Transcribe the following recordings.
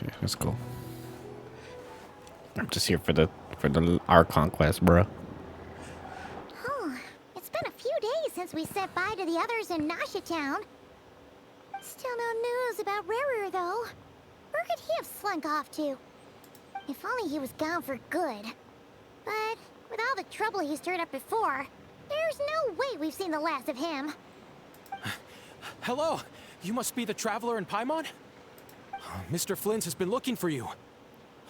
Okay, that's cool. I'm just here for the Archon quest, bro. Oh, it's been a few days since we said bye to the others in Nasha Town. Still no news about Rarer, though. Where could he have slunk off to? If only he was gone for good. But with all the trouble he stirred up before, there's no way we've seen the last of him. Hello! You must be the traveler in Paimon? Mr. Flynn's has been looking for you.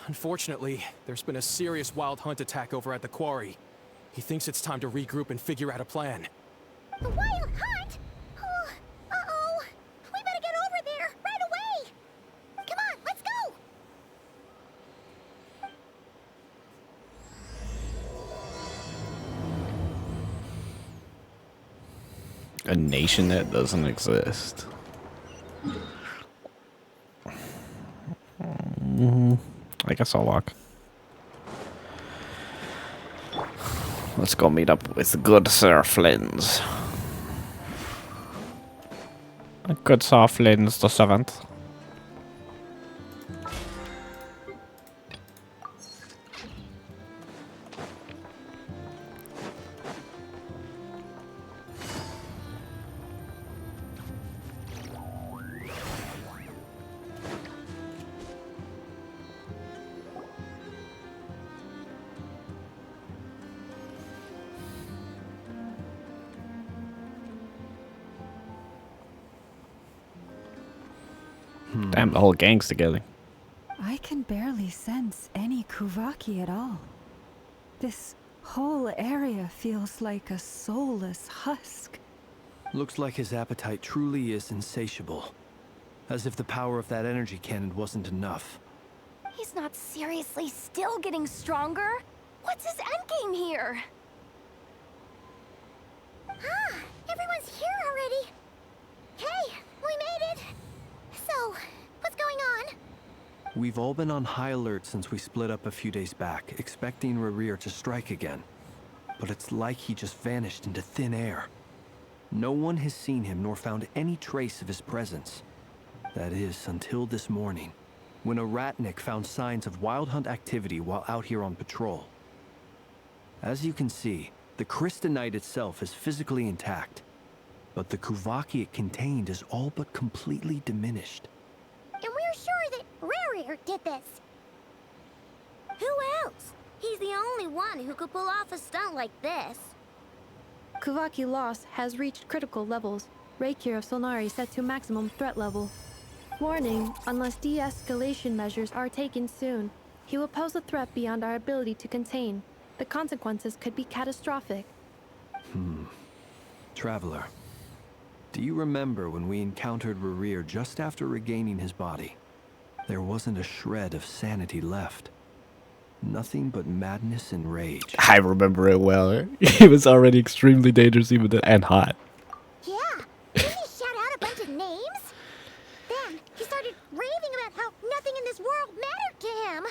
Unfortunately, there's been a serious wild hunt attack over at the quarry. He thinks it's time to regroup and figure out a plan. The wild hunt? Oh, uh-oh. We better get over there, right away! Come on, let's go! A nation that doesn't exist. I guess I'll walk. Let's go meet up with good Sir Flynn's. Good Sir Flynn's the 7th. Damn, the whole gang's together. I can barely sense any Kuvaki at all. This whole area feels like a soulless husk. Looks like his appetite truly is insatiable. As if the power of that energy cannon wasn't enough. He's not seriously still getting stronger? What's his endgame here? Ah, everyone's here already. Hey, we made it. So, what's going on? We've all been on high alert since we split up a few days back, expecting Rarir to strike again. But it's like he just vanished into thin air. No one has seen him nor found any trace of his presence. That is, until this morning, when a ratnik found signs of wild hunt activity while out here on patrol. As you can see, the Crystonite itself is physically intact, but the Kuvaki it contained is all but completely diminished. And we're sure that Rarir did this. Who else? He's the only one who could pull off a stunt like this. Kuvaki loss has reached critical levels. Reikir of Solnari set to maximum threat level. Warning, unless de-escalation measures are taken soon, he will pose a threat beyond our ability to contain. The consequences could be catastrophic. Traveler, do you remember when we encountered Rarir just after regaining his body? There wasn't a shred of sanity left. Nothing but madness and rage. I remember it well. He was already extremely dangerous even and hot. Yeah, didn't he shout out a bunch of names? Then he started raving about how nothing in this world mattered to him.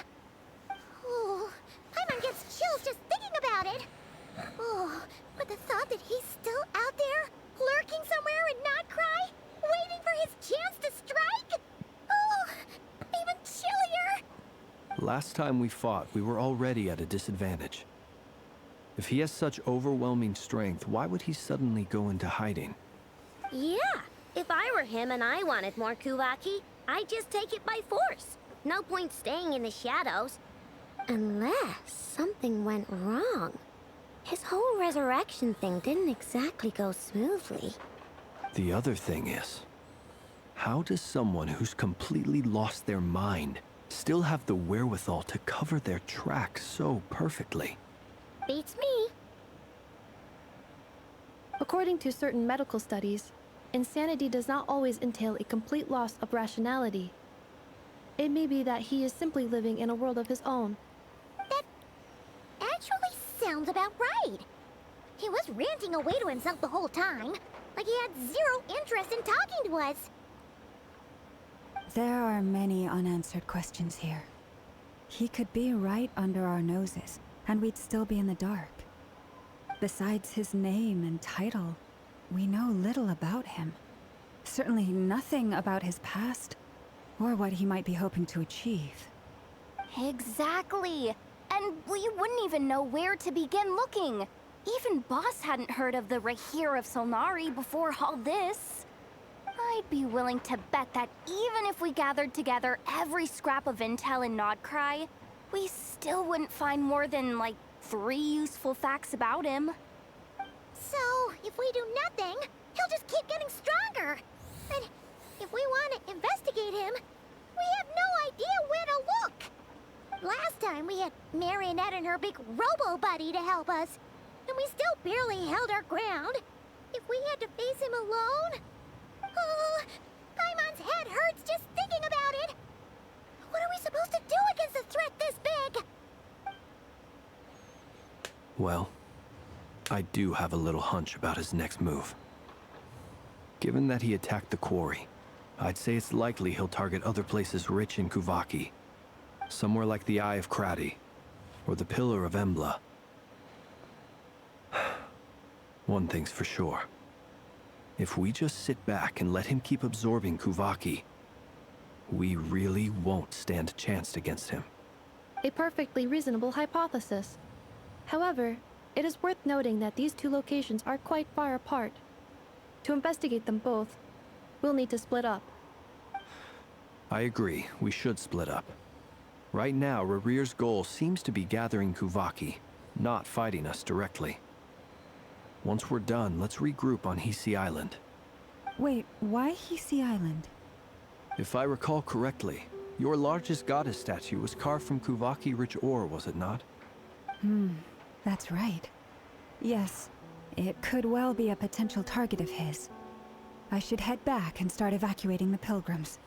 Oh, Paimon gets chills just thinking about it. Oh, but the thought that he's still out there, lurking somewhere in not Krai, waiting for his chance to strike? Oh, even chillier. Last time we fought, we were already at a disadvantage. If he has such overwhelming strength, why would he suddenly go into hiding? Yeah, if I were him and I wanted more Kuvaki, I'd just take it by force. No point staying in the shadows. Unless something went wrong. His whole resurrection thing didn't exactly go smoothly. The other thing is, how does someone who's completely lost their mind still have the wherewithal to cover their tracks so perfectly? Beats me. According to certain medical studies, insanity does not always entail a complete loss of rationality. It may be that he is simply living in a world of his own. That actually sounds about right. He was ranting away to himself the whole time, like he had zero interest in talking to us. There are many unanswered questions here. He could be right under our noses, and we'd still be in the dark. Besides his name and title, we know little about him. Certainly nothing about his past, Or what he might be hoping to achieve. Exactly. And we wouldn't even know where to begin looking. Even Boss hadn't heard of the Rahir of Solnari before all this. I'd be willing to bet that even if we gathered together every scrap of intel in Krai, we still wouldn't find more than, like, 3 useful facts about him. So, if we do nothing, he'll just keep getting stronger. And if we want to investigate him, we have no idea where to look. Last time we had Marionette and her big robo-buddy to help us, and we still barely held our ground. If we had to face him alone... Oh, Paimon's head hurts just thinking about it. What are we supposed to do against a threat this big? Well, I do have a little hunch about his next move. Given that he attacked the quarry, I'd say it's likely he'll target other places rich in Kuvaki. Somewhere like the Eye of Krai, or the Pillar of Embla. One thing's for sure. If we just sit back and let him keep absorbing Kuvaki, we really won't stand a chance against him. A perfectly reasonable hypothesis. However, it is worth noting that these 2 locations are quite far apart. To investigate them both, we'll need to split up. I agree, we should split up. Right now, Rarir's goal seems to be gathering Kuvaki, not fighting us directly. Once we're done, let's regroup on Hisi Island. Wait, why Hisi Island? If I recall correctly, your largest goddess statue was carved from Kuvaki-rich ore, was it not? That's right. Yes, it could well be a potential target of his. I should head back and start evacuating the pilgrims.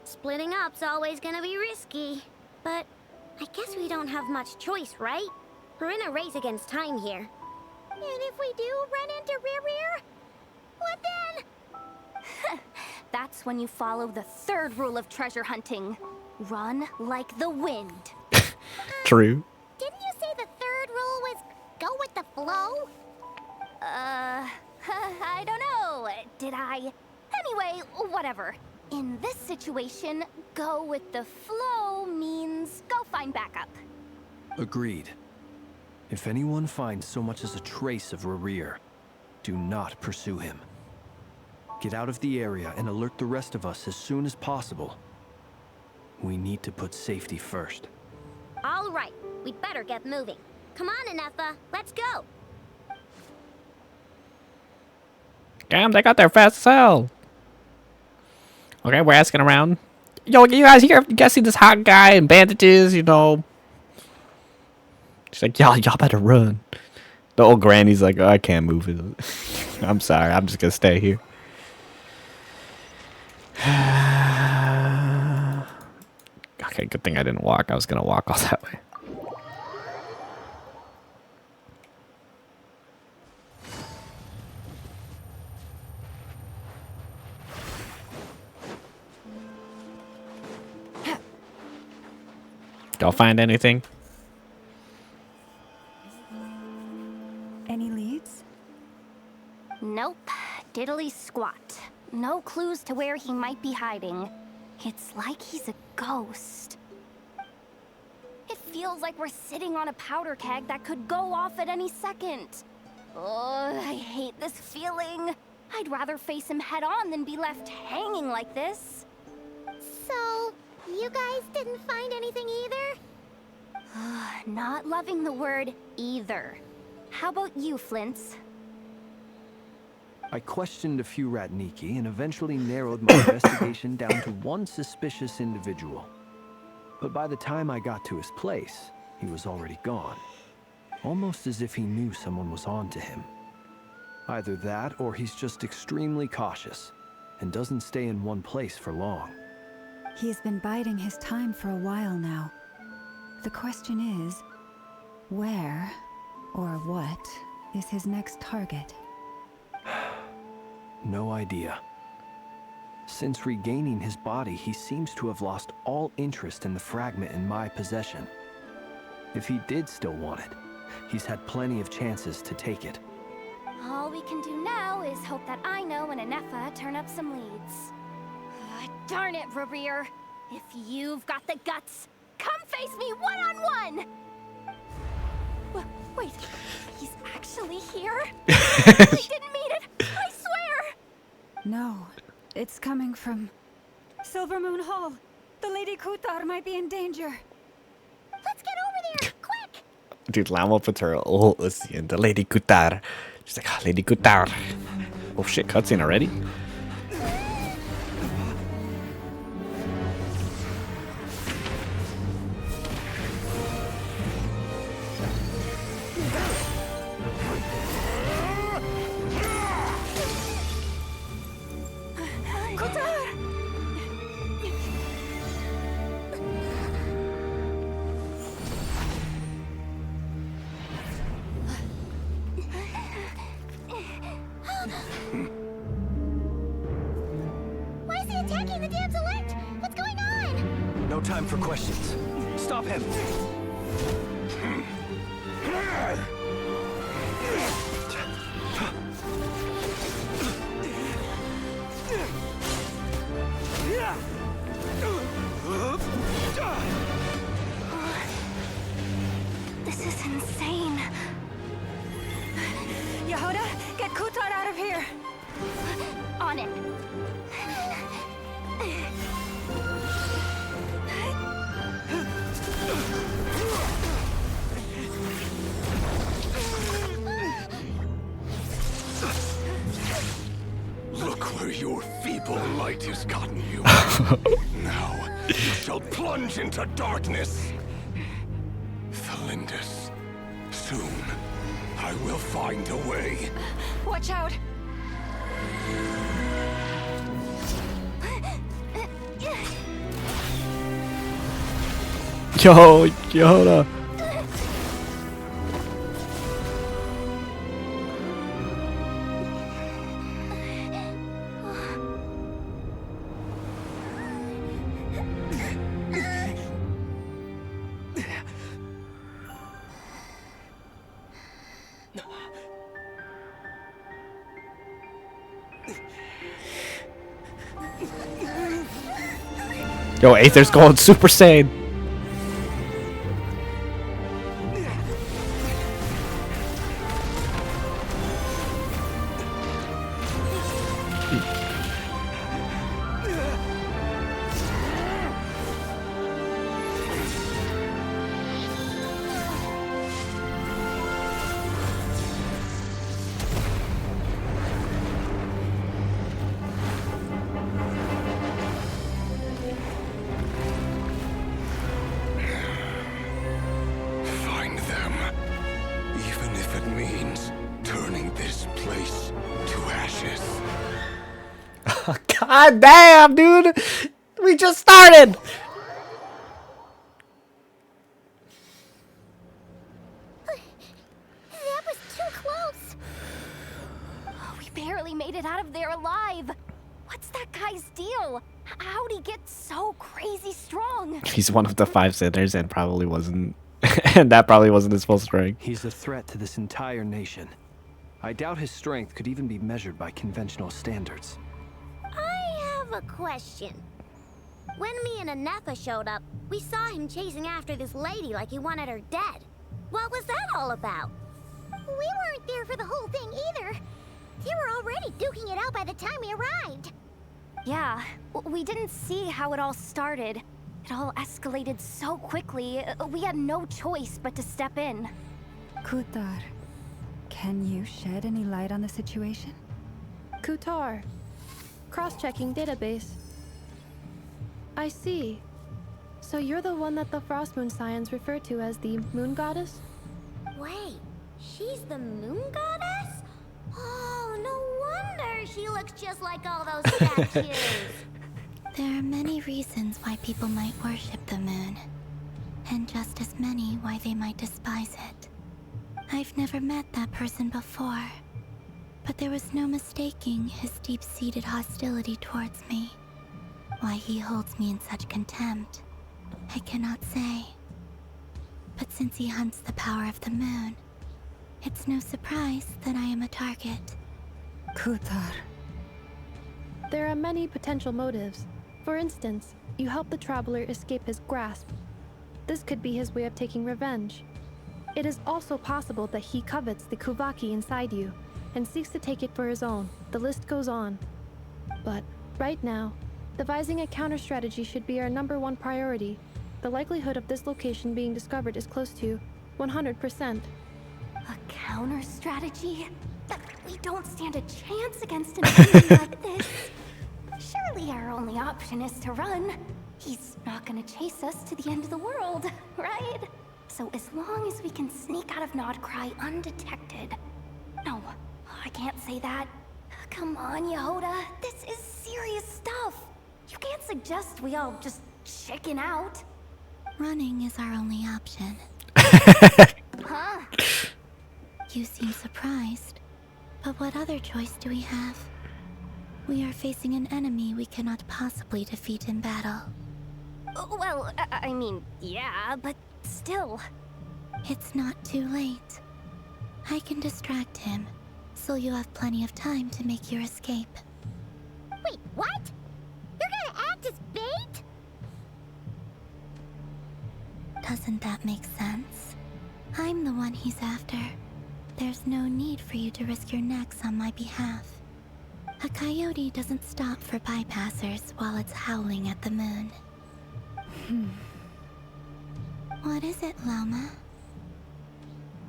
Splitting up's always gonna be risky. But I guess we don't have much choice, right? We're in a race against time here. And if we do run into Rarir, what then? That's when you follow the 3rd rule of treasure hunting. Run like the wind. True. Didn't you say the 3rd rule was go with the flow? I don't know. Did I? Anyway, whatever. In this situation, go with the flow means go find backup. Agreed. If anyone finds so much as a trace of Rarir, do not pursue him. Get out of the area and alert the rest of us as soon as possible. We need to put safety first. All right, we'd better get moving. Come on, Anetha, let's go. Damn, they got there fast as hell. Okay, we're asking around. Yo, you guys here? You guys see this hot guy in bandages, you know? She's like, y'all better run. The old granny's like, oh, I can't move it. I'm sorry, I'm just gonna stay here. Okay, good thing I didn't walk. I was gonna walk all that way. Y'all find anything? Any leads? Nope. Diddly squat. No clues to where he might be hiding. It's like he's a ghost. It feels like we're sitting on a powder keg that could go off at any second. Oh, I hate this feeling. I'd rather face him head on than be left hanging like this. So, you guys didn't find anything either? Not loving the word either. How about you, Flints? I questioned a few Ratniki and eventually narrowed my investigation down to one suspicious individual. But by the time I got to his place, he was already gone. Almost as if he knew someone was on to him. Either that, or he's just extremely cautious and doesn't stay in one place for long. He's been biding his time for a while now. The question is, where or what is his next target? No idea. Since regaining his body, he seems to have lost all interest in the fragment in my possession. If he did still want it, He's had plenty of chances to take it. All we can do now is hope that Ino and Anefa turn up some leads. Darn it, Rarir. If you've got the guts, come face me one-on-one! Wait, he's actually here? I didn't mean it, I swear! No, it's coming from Silver Moon Hall. The Lady Kutar might be in danger. Let's get over there, quick! Dude, Lama puts her ult in the Lady Kutar. She's like, Lady Kutar. Oh shit, cutscene already? Why is he attacking the damsel elect? What's going on? No time for questions. Stop him! This is insane. Yehuda, get Kutar out of here! On it. Look where your feeble light has gotten you. Now you shall plunge into darkness. Felindus, soon I will find a way. Watch out! Yo, Yoda. Yo, Aether's going Super Saiyan. Find them. Even if it means turning this place to ashes. God damn, dude. We just started. That was too close. We barely made it out of there alive. What's that guy's deal? How'd he get so crazy strong? He's one of the 5 sinners and probably wasn't. And that probably wasn't his full strength. He's a threat to this entire nation. I doubt his strength could even be measured by conventional standards. I have a question. When me and Anefa showed up, we saw him chasing after this lady like he wanted her dead. What was that all about? We weren't there for the whole thing either. They were already duking it out by the time we arrived. Yeah, we didn't see how it all started. It all escalated so quickly, we had no choice but to step in. Kutar, can you shed any light on the situation? Kutar. Cross-checking database. I see. So you're the one that the Frost Moon Scions refer to as the Moon Goddess? Wait, she's the moon goddess? Oh, no wonder she looks just like all those statues. There are many reasons why people might worship the moon, and just as many why they might despise it. I've never met that person before, but there was no mistaking his deep-seated hostility towards me. Why he holds me in such contempt, I cannot say. But since he hunts the power of the moon, It's no surprise that I am a target. Kutar. There are many potential motives. For instance, you help the traveler escape his grasp. This could be his way of taking revenge. It is also possible that he covets the Kuvaki inside you and seeks to take it for his own. The list goes on. But right now, devising a counter strategy should be our #1 priority. The likelihood of this location being discovered is close to 100%. A counter strategy? We don't stand a chance against an enemy like this. Surely our only option is to run. He's not gonna chase us to the end of the world, right? So as long as we can sneak out of Krai undetected. No, I can't say that. Come on, Yehoda. This is serious stuff. You can't suggest we all just chicken out. Running is our only option. Huh? You seem surprised. But what other choice do we have? We are facing an enemy we cannot possibly defeat in battle. Well, I mean, yeah, but still. It's not too late. I can distract him, so you have plenty of time to make your escape. Wait, what? You're gonna act as bait? Doesn't that make sense? I'm the one he's after. There's no need for you to risk your necks on my behalf. A coyote doesn't stop for bypassers while it's howling at the moon. What is it, Lama?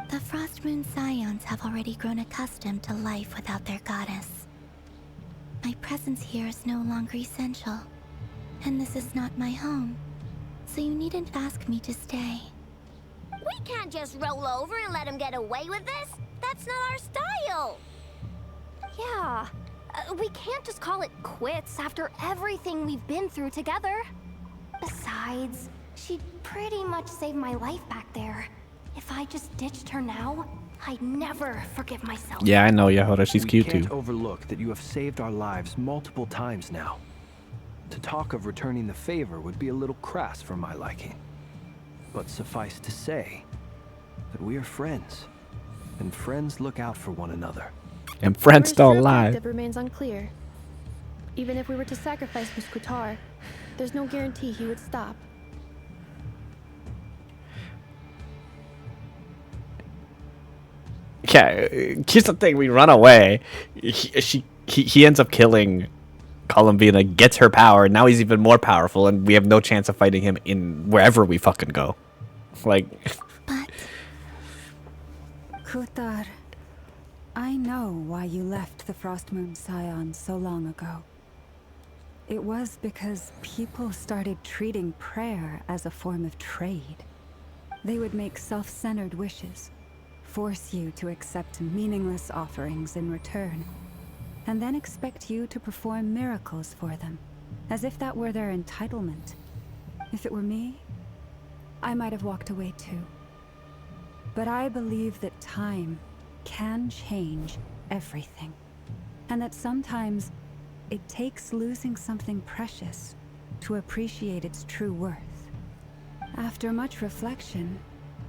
The Frost Moon Scions have already grown accustomed to life without their goddess. My presence here is no longer essential, and this is not my home, so you needn't ask me to stay. We can't just roll over and let him get away with this. That's not our style. Yeah, we can't just call it quits after everything we've been through together. Besides, she'd pretty much saved my life back there. If I just ditched her now, I'd never forgive myself. Yeah, I know, Yehoda. She's We cute can't too. overlook that you have saved our lives multiple times now. To talk of returning the favor would be a little crass for my liking. But suffice to say that we are friends, and friends look out for one another. And friends Where's don't your lie. objective remains unclear. Even if we were to sacrifice Miss Kutar, there's no guarantee he would stop. Yeah, here's the thing. We run away. He ends up killing Columbina, gets her power. Now he's even more powerful, and we have no chance of fighting him in wherever we fucking go. Like, But Kutar, I know why you left the Frost Moon Scions so long ago. It was because people started treating prayer as a form of trade. They would make self-centered wishes, force you to accept meaningless offerings in return, and then expect you to perform miracles for them, as if that were their entitlement. If it were me, I might have walked away too. But I believe that time can change everything, and that sometimes it takes losing something precious to appreciate its true worth. After much reflection,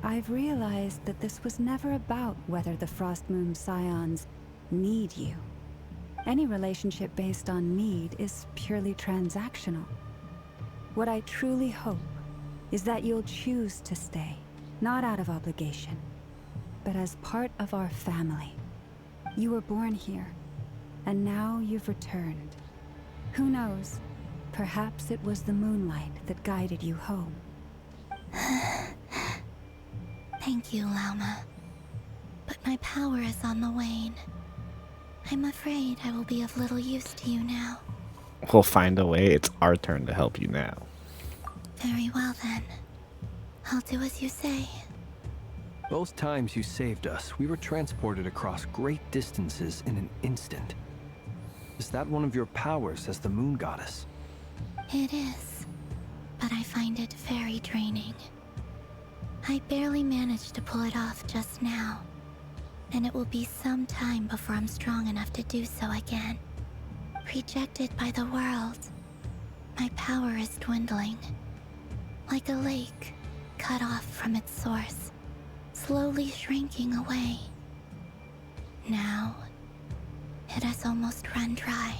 I've realized that this was never about whether the Frost Moon Scions need you. Any relationship based on need is purely transactional. What I truly hope is that you'll choose to stay, not out of obligation, but as part of our family. You were born here, and now you've returned. Who knows? Perhaps it was the moonlight that guided you home. thank you, Lama. But my power is on the wane. I'm afraid I will be of little use to you now. we'll find a way. It's our turn to help you now. Very well then. I'll do as you say. Both times you saved us, we were transported across great distances in an instant. Is that one of your powers as the moon goddess? It is, but I find it very draining. I barely managed to pull it off just now, and it will be some time before I'm strong enough to do so again. Rejected by the world, my power is dwindling. Like a lake, cut off from its source, slowly shrinking away. now, it has almost run dry.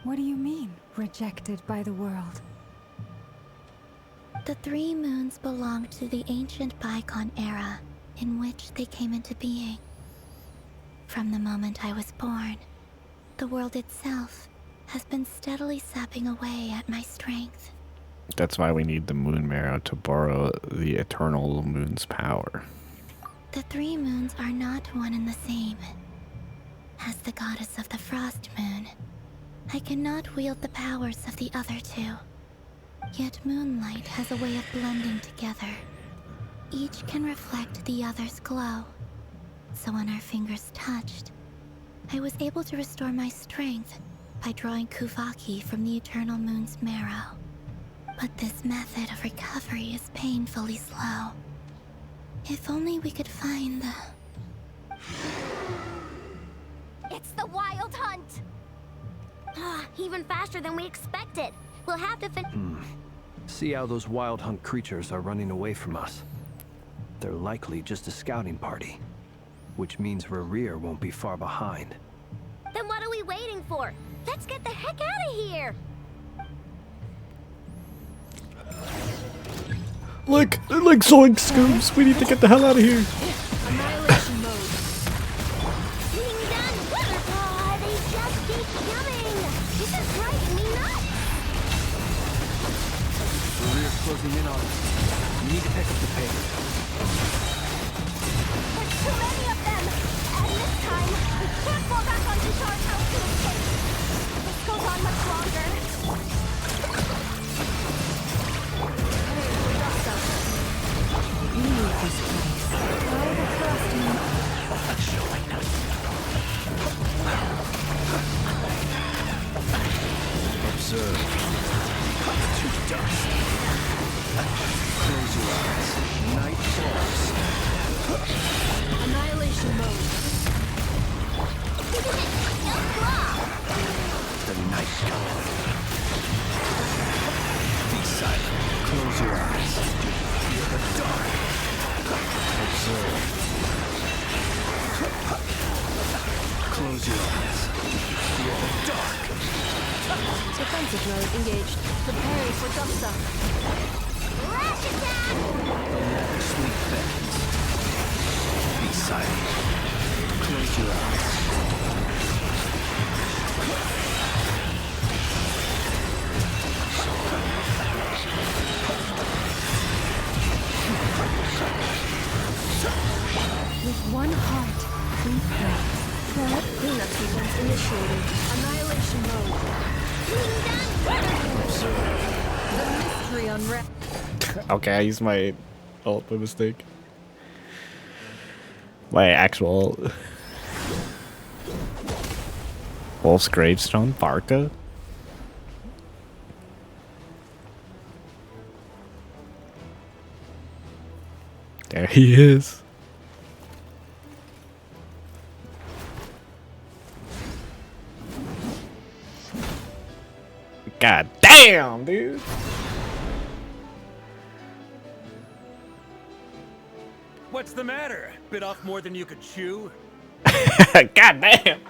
What do you mean, rejected by the world? The 3 moons belong to the ancient bygone era in which they came into being. From the moment I was born, the world itself has been steadily sapping away at my strength. That's why we need the moon marrow to borrow the eternal moon's power. The 3 moons are not one and the same. As the goddess of the frost moon, I cannot wield the powers of the other 2. Yet moonlight has a way of blending together. Each can reflect the other's glow. So when our fingers touched, I was able to restore my strength by drawing Kuvaki from the eternal moon's marrow. But this method of recovery is painfully slow. If only we could find the... It's the Wild Hunt! Even faster than we expected. We'll have to See how those wild hunt creatures are running away from us. They're likely just a scouting party, which means Rerir won't be far behind. Then what are we waiting for? Let's get the heck out of here! Look, they're like Zoink Scoops. We need to get the hell out of here. Annihilation mode. Being done! They just keep coming! This is driving me nuts! Rerir's closing in on us. We need to pick up the pace. There's too many of them! And this time, we can't fall back onto Char's house to escape! If this goes on much longer... Observe. To dust. Close your eyes. Night falls. Annihilation mode. The night coming. Be silent. Close your eyes. Feel the dark. Observe. Close your eyes. Feel the dark. Defensive mode engaged. Preparing for Dusta. They'll never sleep fast. Be silent. Close your eyes. With one heart, we pray. Cleanup sequence initiated. Annihilation mode. The mystery unwrapped. Okay, I used my ult by mistake. My actual ult. Wolf's Gravestone, Barca. There he is. God damn, dude. What's the matter? Bit off more than you could chew? God damn.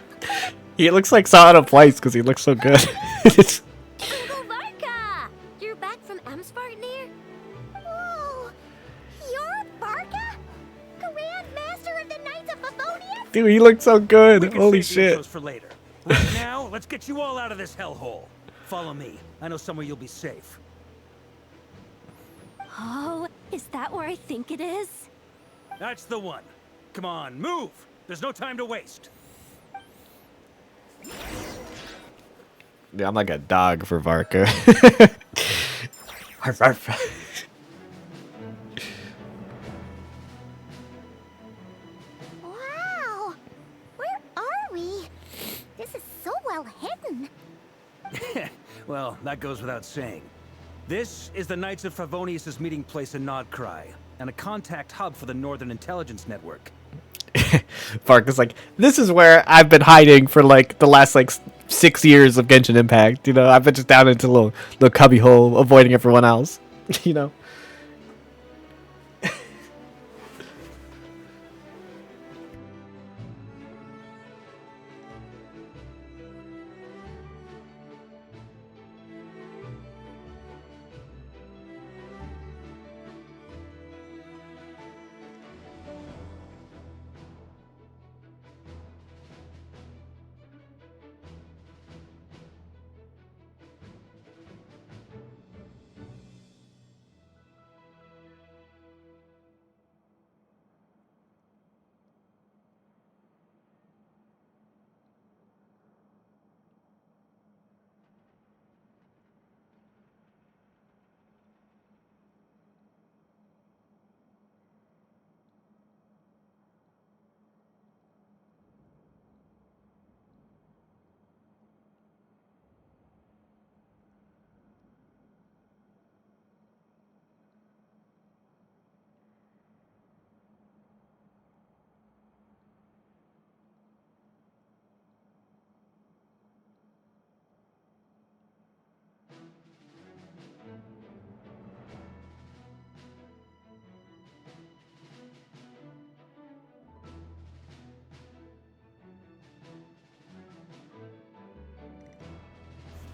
He looks like so out of place because he looks so good. Uncle Varka! You're back from Amspartnir? Whoa! You're Barca? Grand Master of the Knights of Favonius? Dude, he looks so We good. can Holy save the shit. intros for later. Right now, let's get you all out of this hellhole. Follow me. I know somewhere you'll be safe. Oh, is that where I think it is? That's the one. Come on, move! There's no time to waste. Yeah, I'm like a dog for Varka. Arf, arf. Wow! Where are we? This is so well hidden. Well, that goes without saying. This is the Knights of Favonius' meeting place in Krai, and a contact hub for the Northern Intelligence Network. Varka's like, this is where I've been hiding for like the last like 6 years of Genshin Impact. You know, I've been just down into a little cubby hole, avoiding everyone else. You know.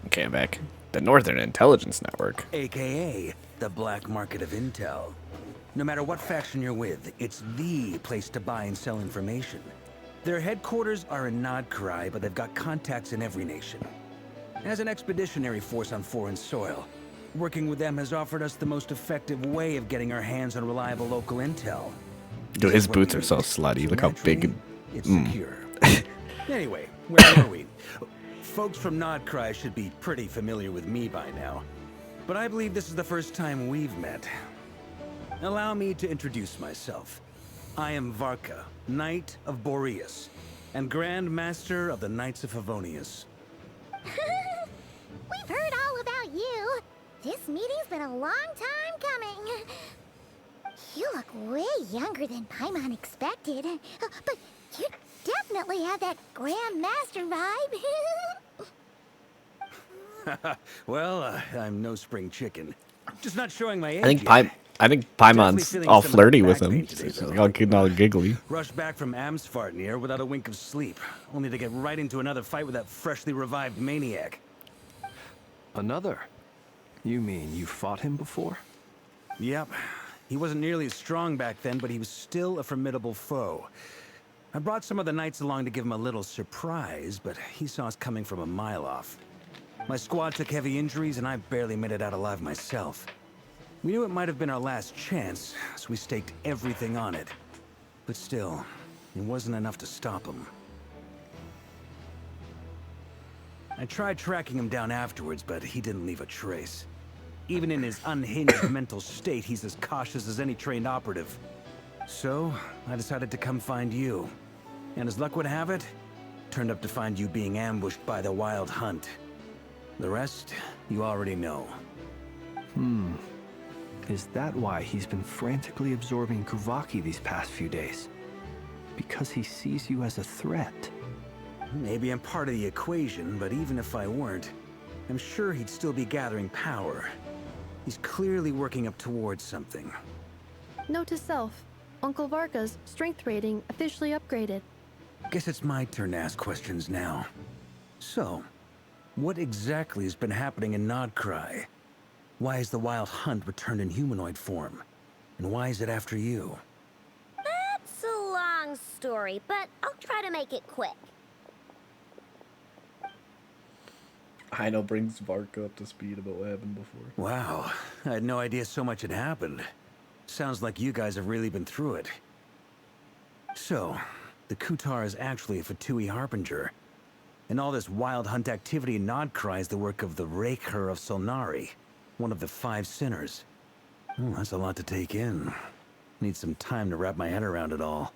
Okay, I'm back. The Northern Intelligence Network. AKA the black market of intel. No matter what faction you're with, it's the place to buy and sell information. Their headquarters are in Krai, but they've got contacts in every nation. As an expeditionary force on foreign soil, working with them has offered us the most effective way of getting our hands on reliable local intel. Dude, his boots are so slutty. Look how big. It's secure. Anyway, where were we? Folks from Krai should be pretty familiar with me by now. But I believe this is the first time we've met. Allow me to introduce myself. I am Varka, Knight of Boreas, and Grand Master of the Knights of Favonius. We've heard all about you. This meeting's been a long time coming. You look way younger than Paimon expected. But you definitely have that Grand Master vibe. Well, I'm no spring chicken. Just not showing my age I think Paimon's all flirty with him. He's all good and all giggly. Rushed back from Amsfartnir without a wink of sleep, only to get right into another fight with that freshly revived maniac. Another? You mean you fought him before? Yep. He wasn't nearly as strong back then, but he was still a formidable foe. I brought some of the knights along to give him a little surprise, but he saw us coming from a mile off. My squad took heavy injuries, and I barely made it out alive myself. We knew it might have been our last chance, so we staked everything on it. But still, it wasn't enough to stop him. I tried tracking him down afterwards, but he didn't leave a trace. Even in his unhinged mental state, he's as cautious as any trained operative. So, I decided to come find you. And as luck would have it, turned up to find you being ambushed by the Wild Hunt. The rest, you already know. Is that why he's been frantically absorbing Kuvaki these past few days? Because he sees you as a threat? Maybe I'm part of the equation, but even if I weren't, I'm sure he'd still be gathering power. He's clearly working up towards something. Note to self, Uncle Varka's strength rating officially upgraded. Guess it's my turn to ask questions now. So, what exactly has been happening in Krai? Why is the Wild Hunt returned in humanoid form? And why is it after you? That's a long story, but I'll try to make it quick. Heino brings Varka up to speed about what happened before. Wow, I had no idea so much had happened. Sounds like you guys have really been through it. So, the Kutar is actually a Fatui Harbinger. And all this Wild Hunt activity in Krai is the work of the Raker of Solnari, one of the 5 sinners. That's a lot to take in. Need some time to wrap my head around it all.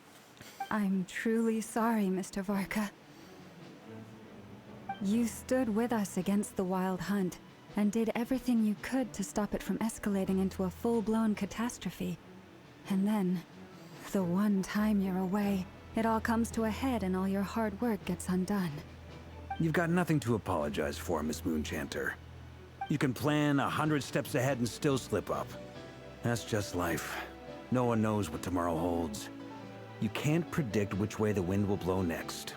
I'm truly sorry, Mr. Varka. You stood with us against the Wild Hunt, and did everything you could to stop it from escalating into a full-blown catastrophe. And then, the one time you're away, it all comes to a head and all your hard work gets undone. You've got nothing to apologize for, Miss Moonchanter. You can plan 100 steps ahead and still slip up. That's just life. No one knows what tomorrow holds. You can't predict which way the wind will blow next.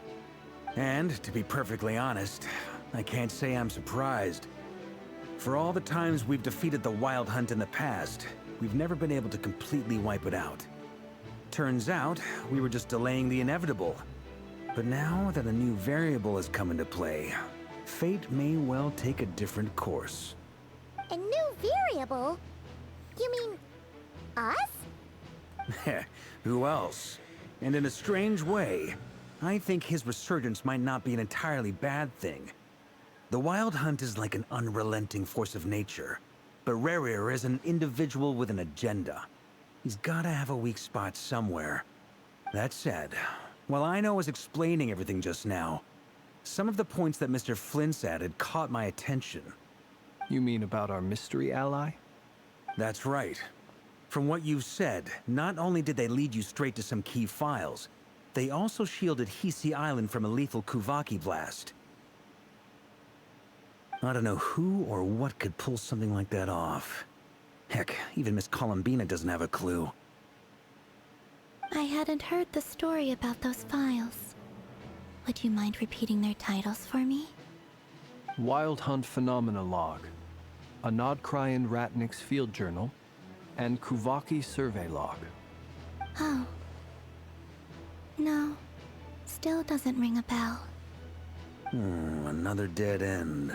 And, to be perfectly honest, I can't say I'm surprised. For all the times we've defeated the Wild Hunt in the past, we've never been able to completely wipe it out. Turns out, we were just delaying the inevitable. But now that a new variable has come into play, fate may well take a different course. A new variable? You mean us? Who else? And in a strange way, I think his resurgence might not be an entirely bad thing. The Wild Hunt is like an unrelenting force of nature, but Rerir is an individual with an agenda. He's gotta have a weak spot somewhere. That said, while Aino was explaining everything just now, some of the points that Mr. Flint's added caught my attention. You mean about our mystery ally? That's right. From what you've said, not only did they lead you straight to some key files, they also shielded Hisi Island from a lethal Kuvaki blast. I don't know who or what could pull something like that off. Heck, even Miss Columbina doesn't have a clue. I hadn't heard the story about those files. Would you mind repeating their titles for me? Wild Hunt Phenomena Log, a Krai and Ratnik's Field Journal, and Kuvaki Survey Log. Oh. No. Still doesn't ring a bell. Another dead end.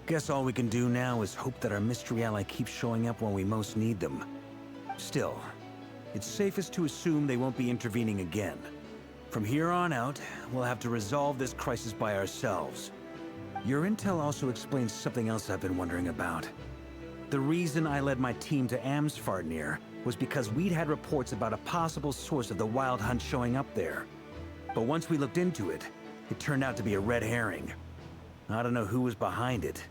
Guess all we can do now is hope that our mystery ally keeps showing up when we most need them. Still, it's safest to assume they won't be intervening again. From here on out, we'll have to resolve this crisis by ourselves. Your intel also explains something else I've been wondering about. The reason I led my team to Amsfarnir was because we'd had reports about a possible source of the Wild Hunt showing up there. But once we looked into it, it turned out to be a red herring. I don't know who was behind it,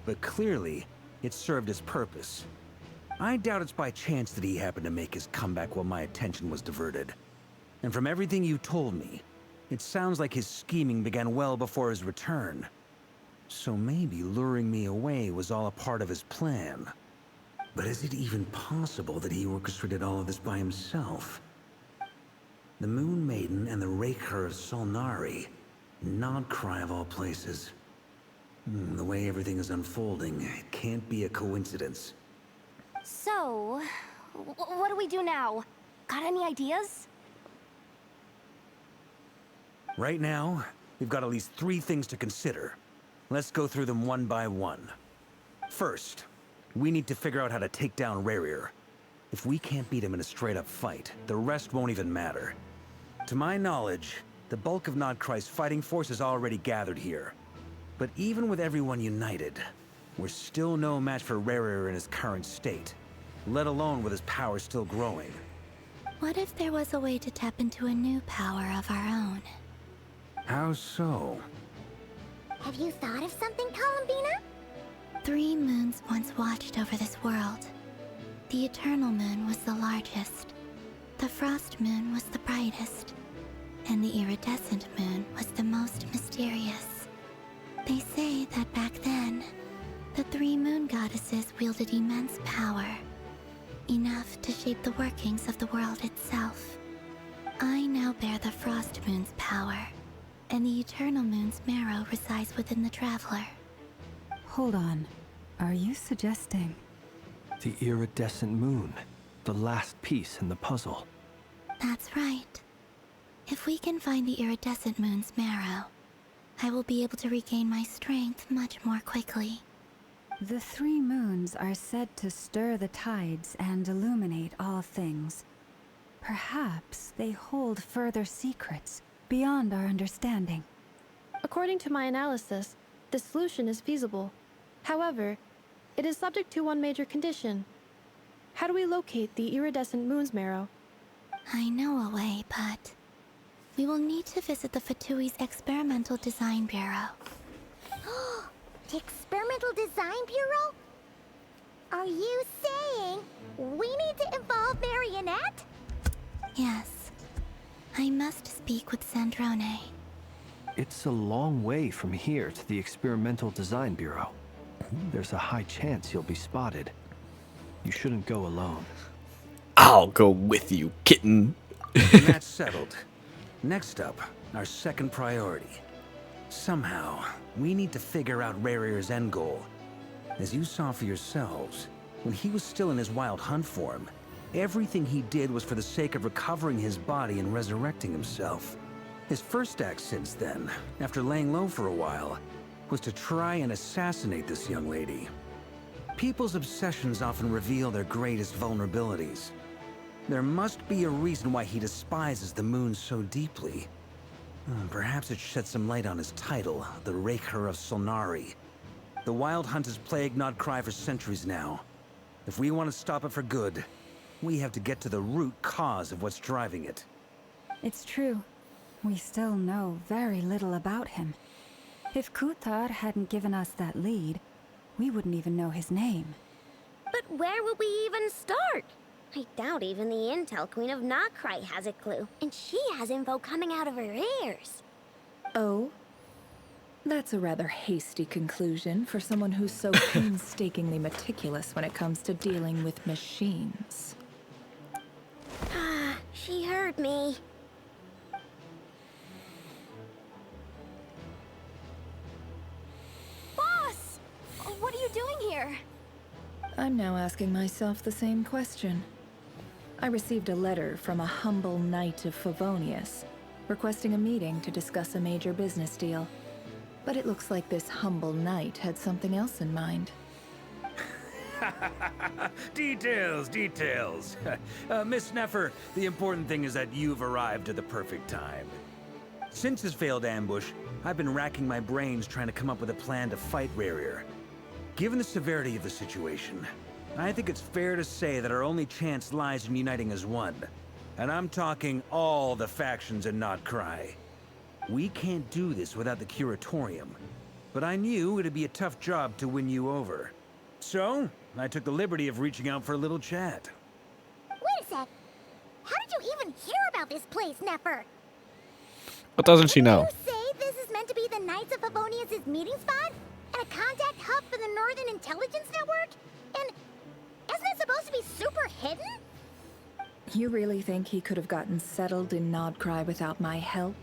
but clearly, it served its purpose. I doubt it's by chance that he happened to make his comeback while my attention was diverted. And from everything you told me, it sounds like his scheming began well before his return. So maybe luring me away was all a part of his plan. But is it even possible that he orchestrated all of this by himself? The Moon Maiden and the Raker of Solnari, not Krai of all places. The way everything is unfolding, it can't be a coincidence. So, what do we do now? Got any ideas? Right now, we've got at least 3 things to consider. Let's go through them one by one. First, we need to figure out how to take down Rerir. If we can't beat him in a straight-up fight, the rest won't even matter. To my knowledge, the bulk of Krai's fighting force is already gathered here. But even with everyone united, we're still no match for Rerir in his current state, let alone with his power still growing. What if there was a way to tap into a new power of our own? How so? Have you thought of something, Columbina? 3 moons once watched over this world. The Eternal Moon was the largest. The Frost Moon was the brightest. And the Iridescent Moon was the most mysterious. They say that back then, the 3 moon goddesses wielded immense power. Enough to shape the workings of the world itself. I now bear the Frost Moon's power, and the Eternal Moon's marrow resides within the Traveler. Hold on. Are you suggesting? The Iridescent Moon, the last piece in the puzzle. That's right. If we can find the Iridescent Moon's marrow, I will be able to regain my strength much more quickly. The 3 moons are said to stir the tides and illuminate all things. Perhaps they hold further secrets beyond our understanding. According to my analysis, this solution is feasible. However, it is subject to one major condition. How do we locate the Iridescent Moon's marrow? I know a way, but we will need to visit the Fatui's Experimental Design Bureau. The Experimental Design Bureau? Are you saying we need to involve Marionette? Yes. I must speak with Sandrone. It's a long way from here to the Experimental Design Bureau. There's a high chance you'll be spotted. You shouldn't go alone. I'll go with you, kitten. And that's settled. Next up, our second priority. Somehow, we need to figure out Rerir's end goal. As you saw for yourselves, when he was still in his Wild Hunt form, everything he did was for the sake of recovering his body and resurrecting himself. His first act since then, after laying low for a while, was to try and assassinate this young lady. People's obsessions often reveal their greatest vulnerabilities. There must be a reason why he despises the moon so deeply. Perhaps it sheds some light on his title, the Raker of Solnari. The Wild Hunt has plagued Krai for centuries now. If we want to stop it for good, we have to get to the root cause of what's driving it. It's true. We still know very little about him. If Kuthar hadn't given us that lead, we wouldn't even know his name. But where would we even start? I doubt even the Intel Queen of Krai has a clue, and she has info coming out of her ears. Oh? That's a rather hasty conclusion for someone who's so painstakingly meticulous when it comes to dealing with machines. Ah, she heard me. here? I'm now asking myself the same question. I received a letter from a humble knight of Favonius, requesting a meeting to discuss a major business deal. But it looks like this humble knight had something else in mind. Details, details. Miss Neffer, the important thing is that you've arrived at the perfect time. Since his failed ambush, I've been racking my brains trying to come up with a plan to fight Rarier. Given the severity of the situation, I think it's fair to say that our only chance lies in uniting as one. And I'm talking all the factions in Krai. We can't do this without the Curatorium, but I knew it'd be a tough job to win you over. So, I took the liberty of reaching out for a little chat. Wait a sec. How did you even hear about this place, Neffer? What doesn't she know? You say this is meant to be the Knights of Favonius' meeting spot? And a contact hub for the Northern Intelligence Network? And isn't it supposed to be super hidden? You really think he could have gotten settled in Krai without my help?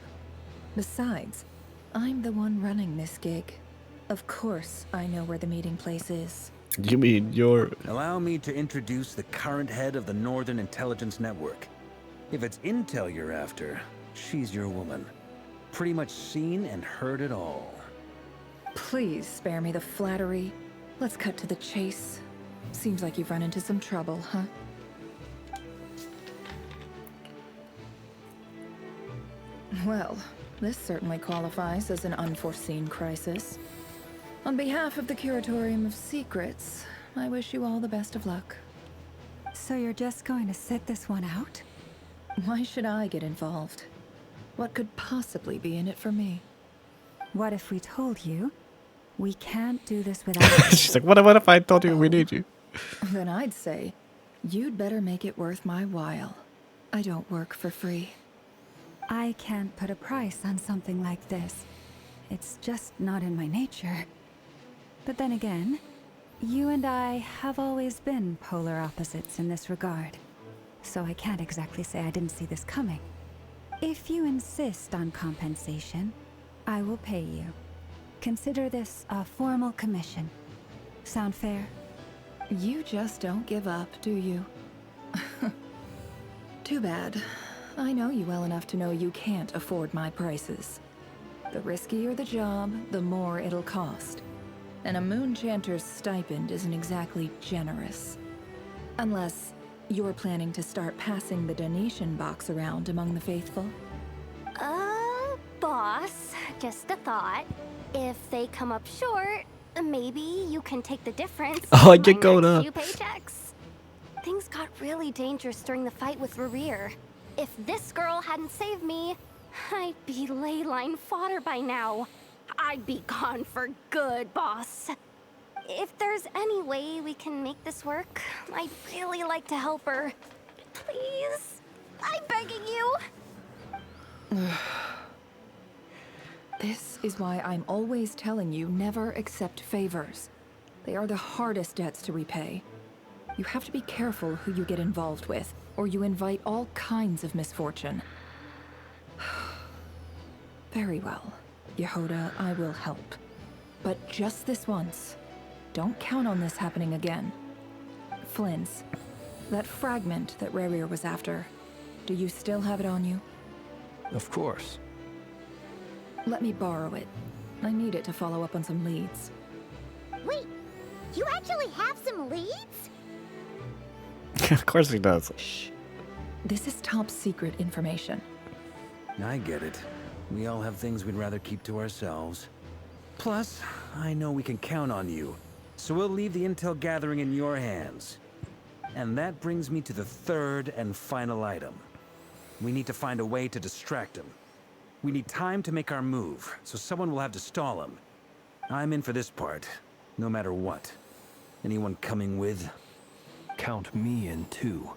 Besides, I'm the one running this gig. Of course I know where the meeting place is. You mean you're... Allow me to introduce the current head of the Northern Intelligence Network. If it's intel you're after, she's your woman. Pretty much seen and heard it all. Please spare me the flattery. Let's cut to the chase. Seems like you've run into some trouble, huh? Well, this certainly qualifies as an unforeseen crisis. On behalf of the Curatorium of Secrets, I wish you all the best of luck. So you're just going to sit this one out? Why should I get involved? What could possibly be in it for me? What if we told you we can't do this without you? She's like, what if I told you we need you? Then I'd say, you'd better make it worth my while. I don't work for free. I can't put a price on something like this. It's just not in my nature. But then again, you and I have always been polar opposites in this regard. So I can't exactly say I didn't see this coming. If you insist on compensation, I will pay you. Consider this a formal commission. Sound fair? You just don't give up, do you? Too bad. I know you well enough to know you can't afford my prices. The riskier the job, the more it'll cost. And a Moonchanter's stipend isn't exactly generous. Unless you're planning to start passing the donation box around among the faithful. Boss, just a thought. If they come up short, maybe you can take the difference. Oh, in you're my going next up. few paychecks. Things got really dangerous during the fight with Rarier. If this girl hadn't saved me, I'd be ley line fodder by now. I'd be gone for good, boss. If there's any way we can make this work, I'd really like to help her. Please, I'm begging you. This is why I'm always telling you never accept favors. They are the hardest debts to repay. You have to be careful who you get involved with, or you invite all kinds of misfortune. Very well, Yehoda, I will help. But just this once. Don't count on this happening again. Flynn's, that fragment that Rarier was after, do you still have it on you? Of course. Let me borrow it. I need it to follow up on some leads. Wait, you actually have some leads? Of course he does. Shh. This is top secret information. I get it. We all have things we'd rather keep to ourselves. Plus, I know we can count on you, so we'll leave the intel gathering in your hands. And that brings me to the third and final item. We need to find a way to distract him. We need time to make our move, so someone will have to stall him. I'm in for this part, no matter what. Anyone coming with? Count me in too.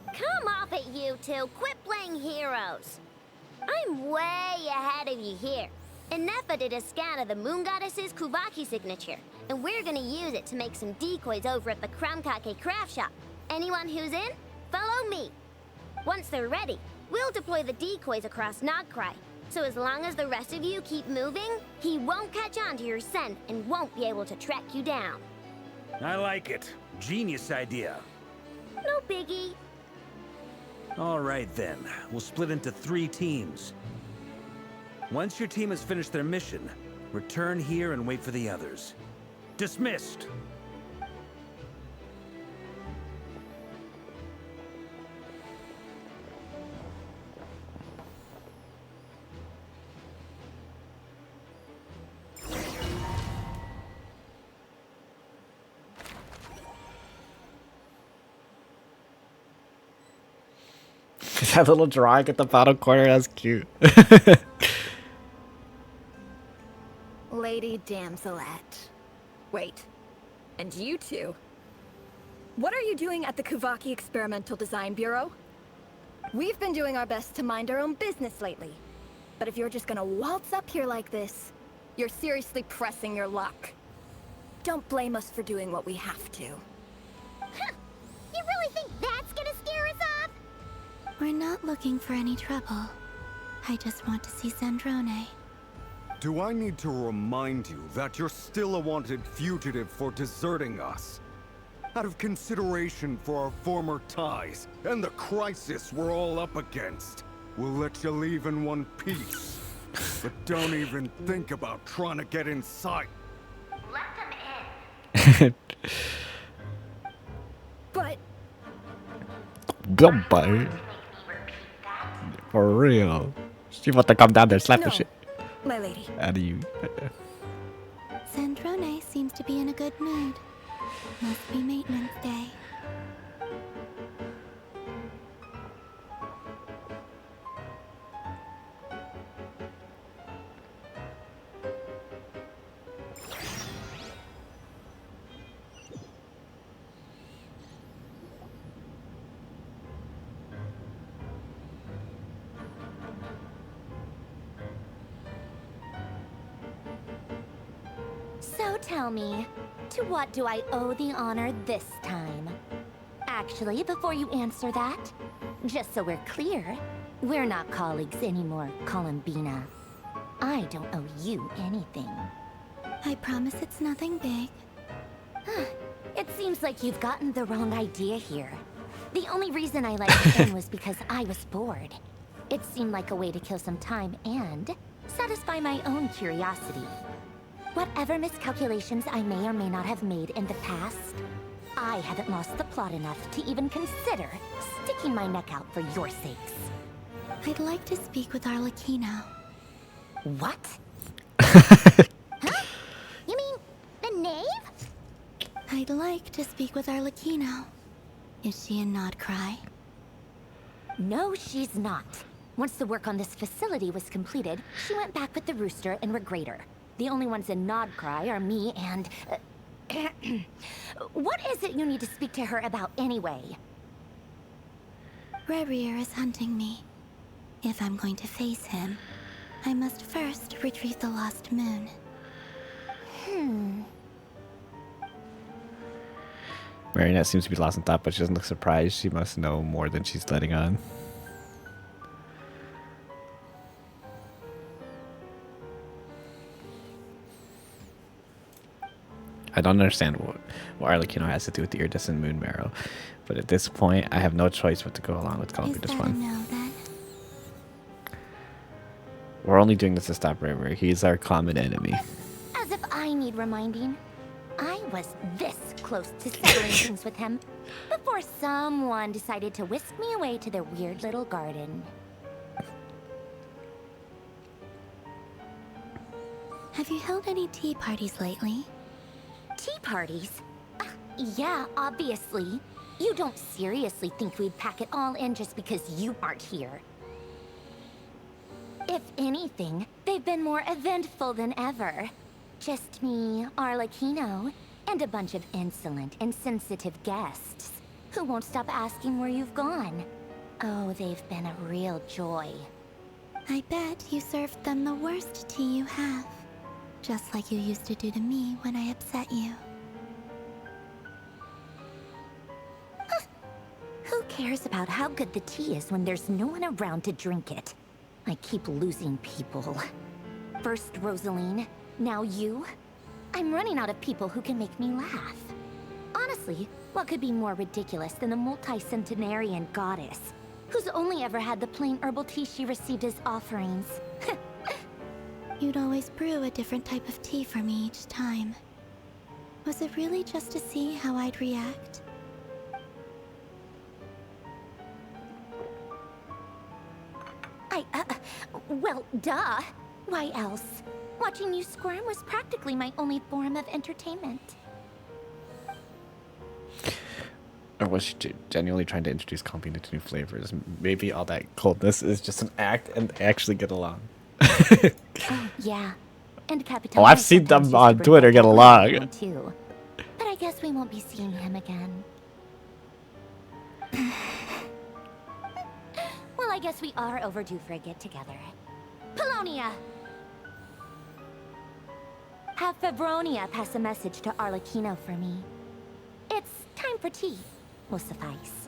Come off it, you two. Quit playing heroes. I'm way ahead of you here. And Neffa did a scan of the Moon Goddess's Kuvaki signature, and we're gonna use it to make some decoys over at the Kramkake craft shop. Anyone who's in, follow me. Once they're ready, we'll deploy the decoys across Krai. So as long as the rest of you keep moving, he won't catch on to your scent and won't be able to track you down. I like it. Genius idea. No biggie. All right then, we'll split into 3 teams. Once your team has finished their mission, return here and wait for the others. Dismissed! That little drawing at the bottom corner, that's cute. Lady Damselette. Wait. And you two? What are you doing at the Kuvaki Experimental Design Bureau? We've been doing our best to mind our own business lately. But if you're just gonna waltz up here like this, you're seriously pressing your luck. Don't blame us for doing what we have to. Huh. You really think that's gonna scare us off? We're not looking for any trouble. I just want to see Zandrone. Do I need to remind you that you're still a wanted fugitive for deserting us? Out of consideration for our former ties and the crisis we're all up against, we'll let you leave in one piece. But don't even think about trying to get inside. Let them in. But Don't bite. For real. She want to come down there and slap the No. shit my lady, out of you. Zandrone seems to be in a good mood. Must be maintenance day. So tell me, to what do I owe the honor this time? Actually, before you answer that, just so we're clear, we're not colleagues anymore, Columbina. I don't owe you anything. I promise it's nothing big. It seems like you've gotten the wrong idea here. The only reason I let you in was because I was bored. It seemed like a way to kill some time and satisfy my own curiosity. Whatever miscalculations I may or may not have made in the past, I haven't lost the plot enough to even consider sticking my neck out for your sakes. I'd like to speak with Arlecchino. What? Huh? You mean the knave? I'd like to speak with Arlecchino. Is she in Nod Krai? No, she's not. Once the work on this facility was completed, she went back with the Rooster and Regrator. The only ones in Nod Krai are me and... what is it you need to speak to her about anyway? Rerir is hunting me. If I'm going to face him, I must first retrieve the lost moon. Marionette seems to be lost in thought, but she doesn't look surprised. She must know more than she's letting on. I don't understand what Arlecchino has to do with the iridescent moon marrow, but at this point, I have no choice but to go along with Is Columbina's that a one. no then? We're only doing this to stop River. He's our common enemy. As if I need reminding. I was this close to settling things with him before someone decided to whisk me away to their weird little garden. Have you held any tea parties lately? Tea parties? Yeah, obviously. You don't seriously think we'd pack it all in just because you aren't here. If anything, they've been more eventful than ever. Just me, Arlecchino, and a bunch of insolent, insensitive guests who won't stop asking where you've gone. Oh, they've been a real joy. I bet you served them the worst tea you have. Just like you used to do to me when I upset you. Who cares about how good the tea is when there's no one around to drink it? I keep losing people. First Rosaline, now you. I'm running out of people who can make me laugh. Honestly, what could be more ridiculous than a multi-centenarian goddess who's only ever had the plain herbal tea she received as offerings? You'd always brew a different type of tea for me each time. Was it really just to see how I'd react? Well, duh. Why else? Watching you squirm was practically my only form of entertainment. Or was she genuinely trying to introduce Combina to new flavors? Maybe all that coldness is just an act and they actually get along. Oh, yeah. And Capitano I've seen them on Twitter get along. Too. But I guess we won't be seeing him again. Well, I guess we are overdue for a get-together. Polonia! Have Febronia pass a message to Arlecchino for me. It's time for tea. Will suffice.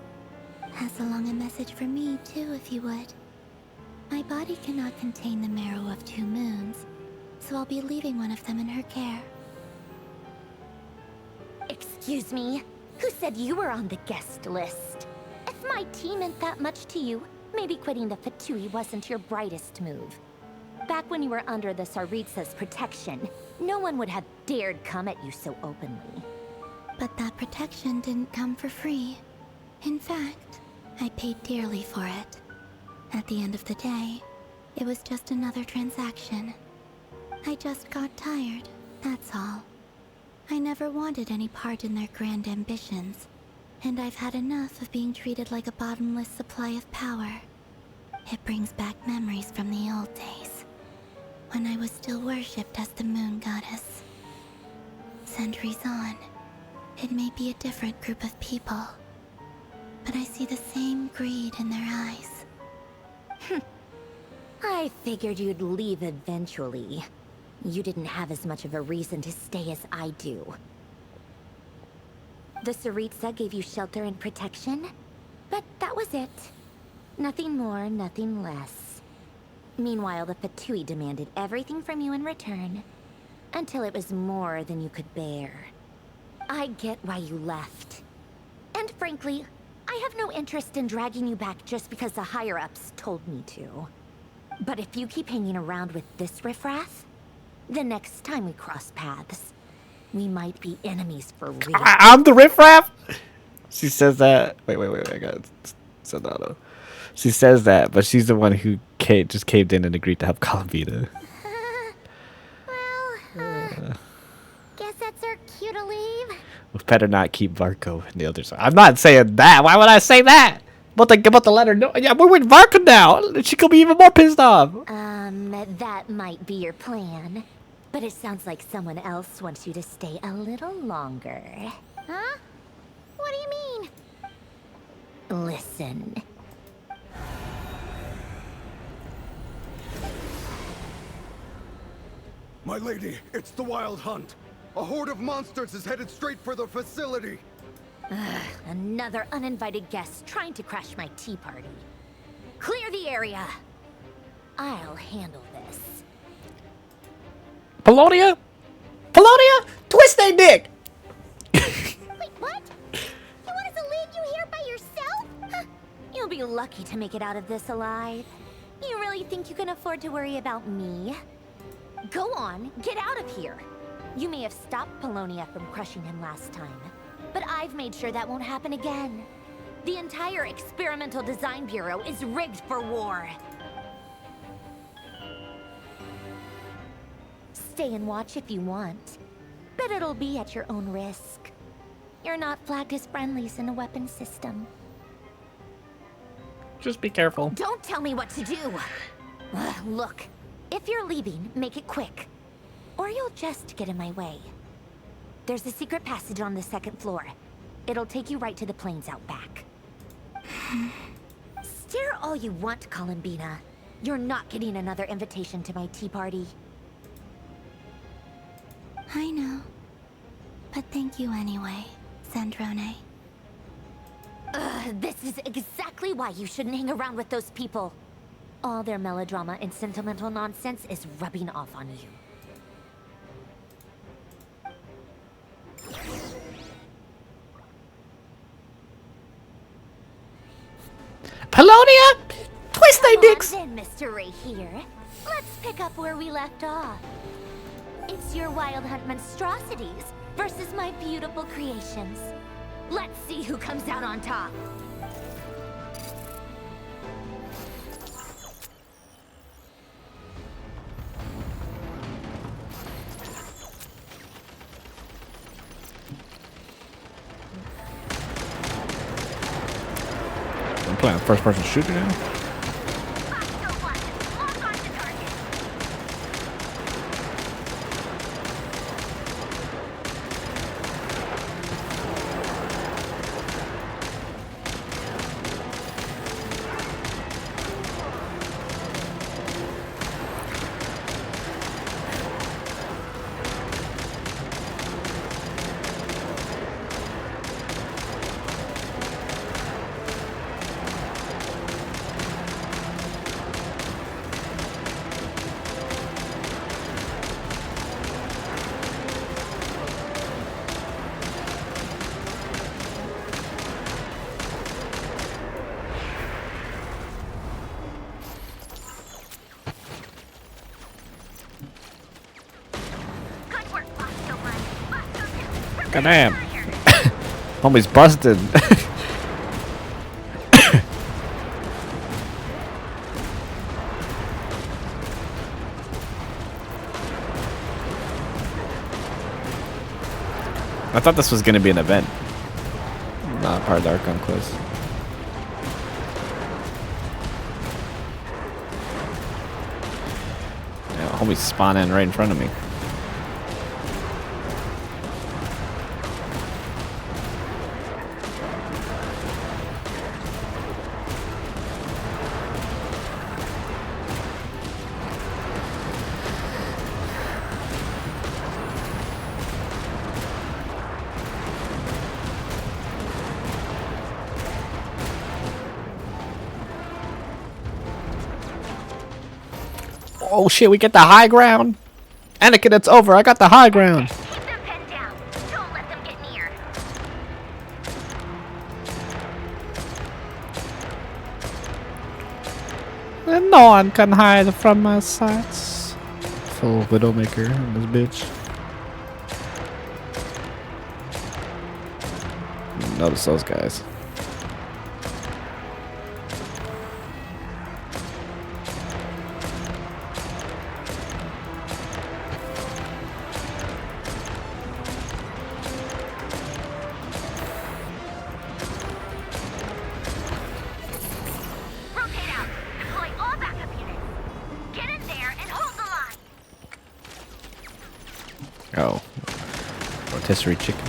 Pass along a message for me, too, if you would. My body cannot contain the marrow of 2 moons, so I'll be leaving one of them in her care. Excuse me? Who said you were on the guest list? If my tea meant that much to you, maybe quitting the Fatui wasn't your brightest move. Back when you were under the Tsaritsa's protection, no one would have dared come at you so openly. But that protection didn't come for free. In fact, I paid dearly for it. At the end of the day, it was just another transaction. I just got tired, that's all. I never wanted any part in their grand ambitions, and I've had enough of being treated like a bottomless supply of power. It brings back memories from the old days, when I was still worshipped as the moon goddess. Centuries on, it may be a different group of people, but I see the same greed in their eyes. I figured you'd leave eventually. You didn't have as much of a reason to stay as I do. The Tsaritsa gave you shelter and protection, but that was it. Nothing more, nothing less. Meanwhile, the Fatui demanded everything from you in return, until it was more than you could bear. I get why you left. And frankly, I have no interest in dragging you back just because the higher-ups told me to. But if you keep hanging around with this riffraff, the next time we cross paths, we might be enemies for real. I'm the riffraff? She says that. Wait, I got Sonata. She says that, but she's the one who just caved in and agreed to help Columbina. Guess that's our cue to leave. We better not keep Varco and the others. I'm not saying that. Why would I say that? About the letter? No. Yeah, we're with Varco now. She could be even more pissed off. That might be your plan. But it sounds like someone else wants you to stay a little longer. Huh? What do you mean? Listen. My lady, it's the Wild Hunt. A horde of monsters is headed straight for the facility. Another uninvited guest trying to crash my tea party. Clear the area. I'll handle this. Polonia? Twist that dick! Wait, what? You want us to leave you here by yourself? Huh. You'll be lucky to make it out of this alive. You really think you can afford to worry about me? Go on, get out of here. You may have stopped Polonia from crushing him last time, but I've made sure that won't happen again. The entire Experimental Design Bureau is rigged for war. Stay and watch if you want, but it'll be at your own risk. You're not flagged as friendlies in the weapons system. Just be careful. Don't tell me what to do! Look, if you're leaving, make it quick. Or you'll just get in my way. There's a secret passage on the 2nd floor. It'll take you right to the plains out back. Stare all you want, Columbina. You're not getting another invitation to my tea party. I know. But thank you anyway, Sandrone. This is exactly why you shouldn't hang around with those people. All their melodrama and sentimental nonsense is rubbing off on you. Pelonia! Twist they Come dicks! on then, Mr. Ray here. Let's pick up where we left off. It's your wild hunt monstrosities versus my beautiful creations. Let's see who comes out on top. I'm playing first person shooter now. Goddamn. Homie's busted. I thought this was going to be an event. Not part of the Archon quest. Yeah, homie's spawning right in front of me. Oh shit, we get the high ground. Anakin, it's over. I got the high ground. Keep them pinned down. Don't let them get near. And no one can hide from my sights. Full Widowmaker in this bitch. Notice those guys. Oh. Rotisserie chicken.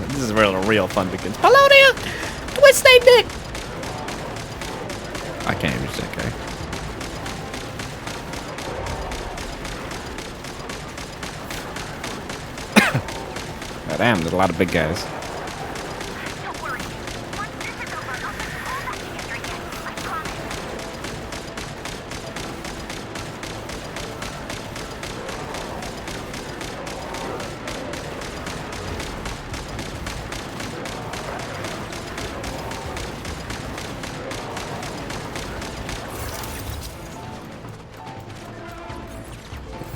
This is where the real fun begins. Hello there! Twist they dick! I can't even reach that guy. God damn, there's a lot of big guys. Don't worry. Once this is over, I'll put you all back together again. I promise.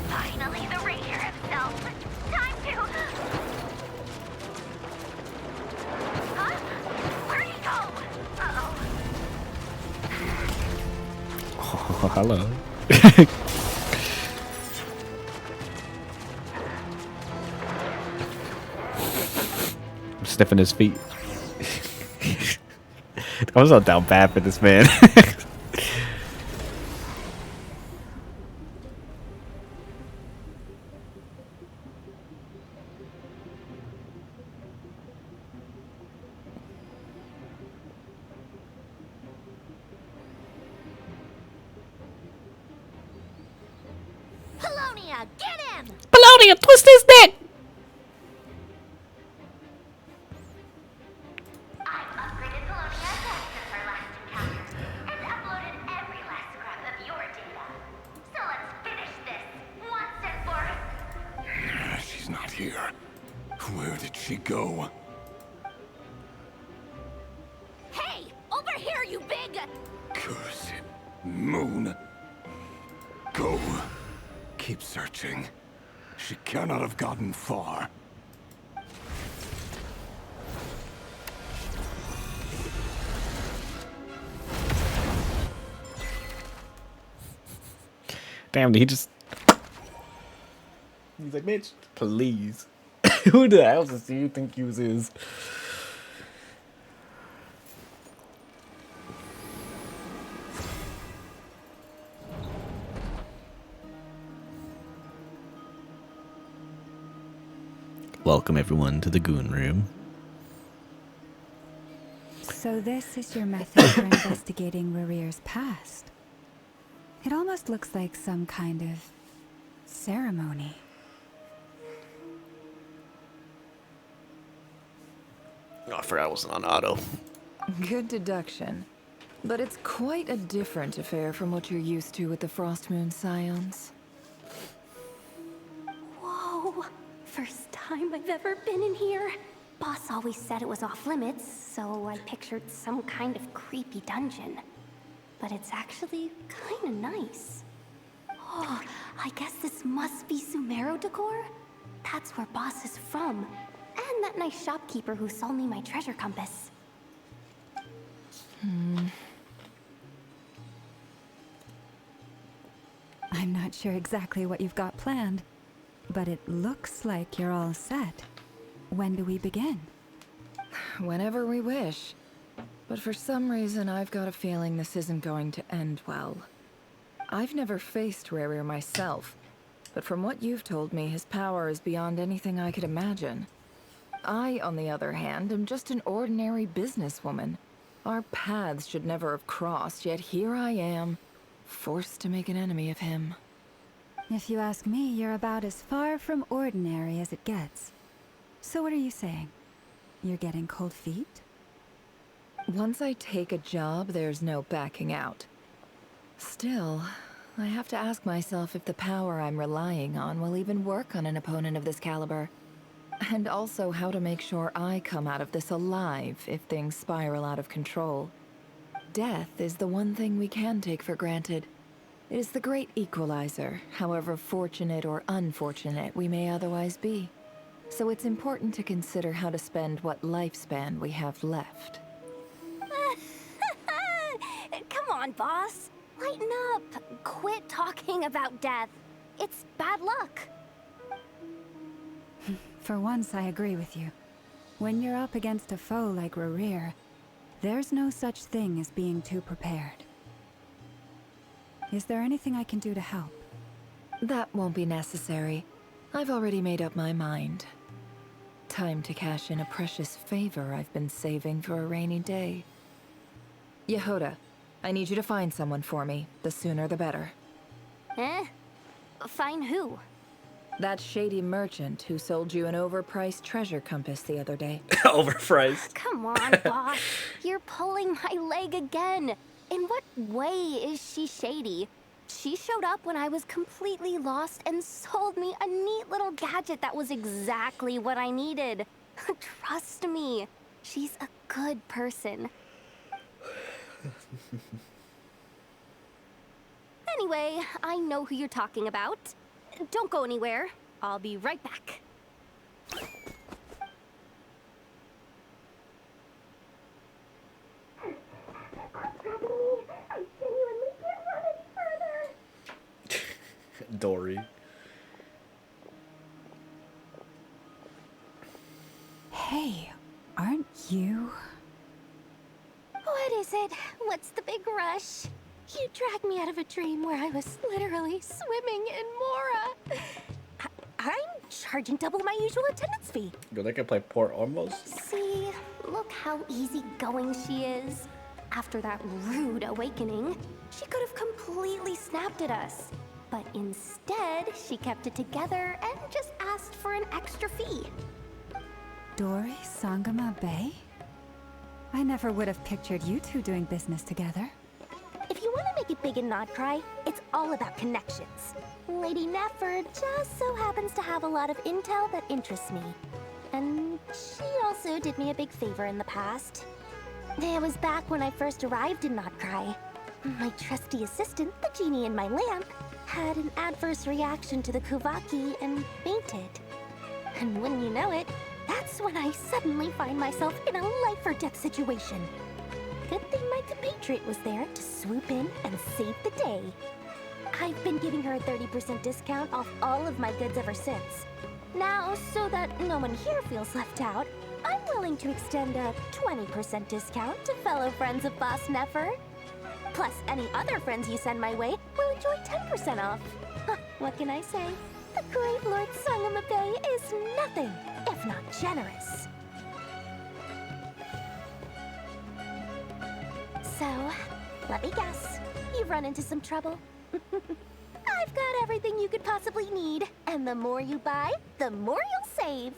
Finally, the Ranger himself. Time to... Huh? Where'd he go? Uh-oh. Oh, hello. I'm sniffing his feet. I'm so down bad for this man. Polonia, get him! Polonia, twist his dick! I've upgraded Polonia again since our last encounter, and uploaded every last scrap she go? Hey! Over here, you big... Cursed moon. Go. Keep searching. She cannot have gotten far. Damn, he just... He's like, bitch, please. Who the hell do you think you is? Welcome everyone to the Goon Room. So this is your method for investigating Rarir's past. It almost looks like some kind of ceremony. Oh, I forgot I wasn't on auto. Good deduction. But it's quite a different affair from what you're used to with the Frost Moon Scions. Whoa! First time I've ever been in here. Boss always said it was off limits, so I pictured some kind of creepy dungeon. But it's actually kinda nice. Oh, I guess this must be Sumero decor? That's where Boss is from. And that nice shopkeeper who sold me my treasure compass. I'm not sure exactly what you've got planned, but it looks like you're all set. When do we begin? Whenever we wish. But for some reason, I've got a feeling this isn't going to end well. I've never faced Rarir myself, but from what you've told me, his power is beyond anything I could imagine. I, on the other hand, am just an ordinary businesswoman. Our paths should never have crossed, yet here I am, forced to make an enemy of him. If you ask me, you're about as far from ordinary as it gets. So what are you saying? You're getting cold feet? Once I take a job, there's no backing out. Still, I have to ask myself if the power I'm relying on will even work on an opponent of this caliber. And also how to make sure I come out of this alive if things spiral out of control. Death is the one thing we can take for granted. It is the great equalizer, however fortunate or unfortunate we may otherwise be. So it's important to consider how to spend what lifespan we have left. Come on, boss. Lighten up. Quit talking about death. It's bad luck. For once, I agree with you. When you're up against a foe like Rarir, there's no such thing as being too prepared. Is there anything I can do to help? That won't be necessary. I've already made up my mind. Time to cash in a precious favor I've been saving for a rainy day. Yehoda, I need you to find someone for me. The sooner the better. Eh? Find who? That shady merchant who sold you an overpriced treasure compass the other day. Overpriced. Come on, boss. You're pulling my leg again. In what way is she shady? She showed up when I was completely lost and sold me a neat little gadget that was exactly what I needed. Trust me, she's a good person. Anyway, I know who you're talking about. Don't go anywhere. I'll be right back. Dory. Hey, aren't you? What is it? What's the big rush? You dragged me out of a dream where I was literally swimming in Mora. I'm charging double my usual attendance fee. Yo, they can play Port almost. See, look how easygoing she is. After that rude awakening, she could have completely snapped at us. But instead, she kept it together and just asked for an extra fee. Dory Sangama Bay? I never would have pictured you two doing business together. If you want to make it big and not cry, it's all about connections. Lady Nefford just so happens to have a lot of intel that interests me. And She also did me a big favor in the past. It was back when I first arrived in Krai. My trusty assistant, the genie in my lamp, had an adverse reaction to the Kuvaki and fainted. And wouldn't you know it, that's when I suddenly find myself in a life-or-death situation. Good thing my compatriot was there to swoop in and save the day. I've been giving her a 30% discount off all of my goods ever since. Now, so that no one here feels left out, I'm willing to extend a 20% discount to fellow friends of Boss Nefer. Plus, any other friends you send my way will enjoy 10% off. Huh, what can I say? The great Lord Sangamabe is nothing if not generous. So, let me guess. You've run into some trouble. I've got everything you could possibly need, and the more you buy, the more you'll save.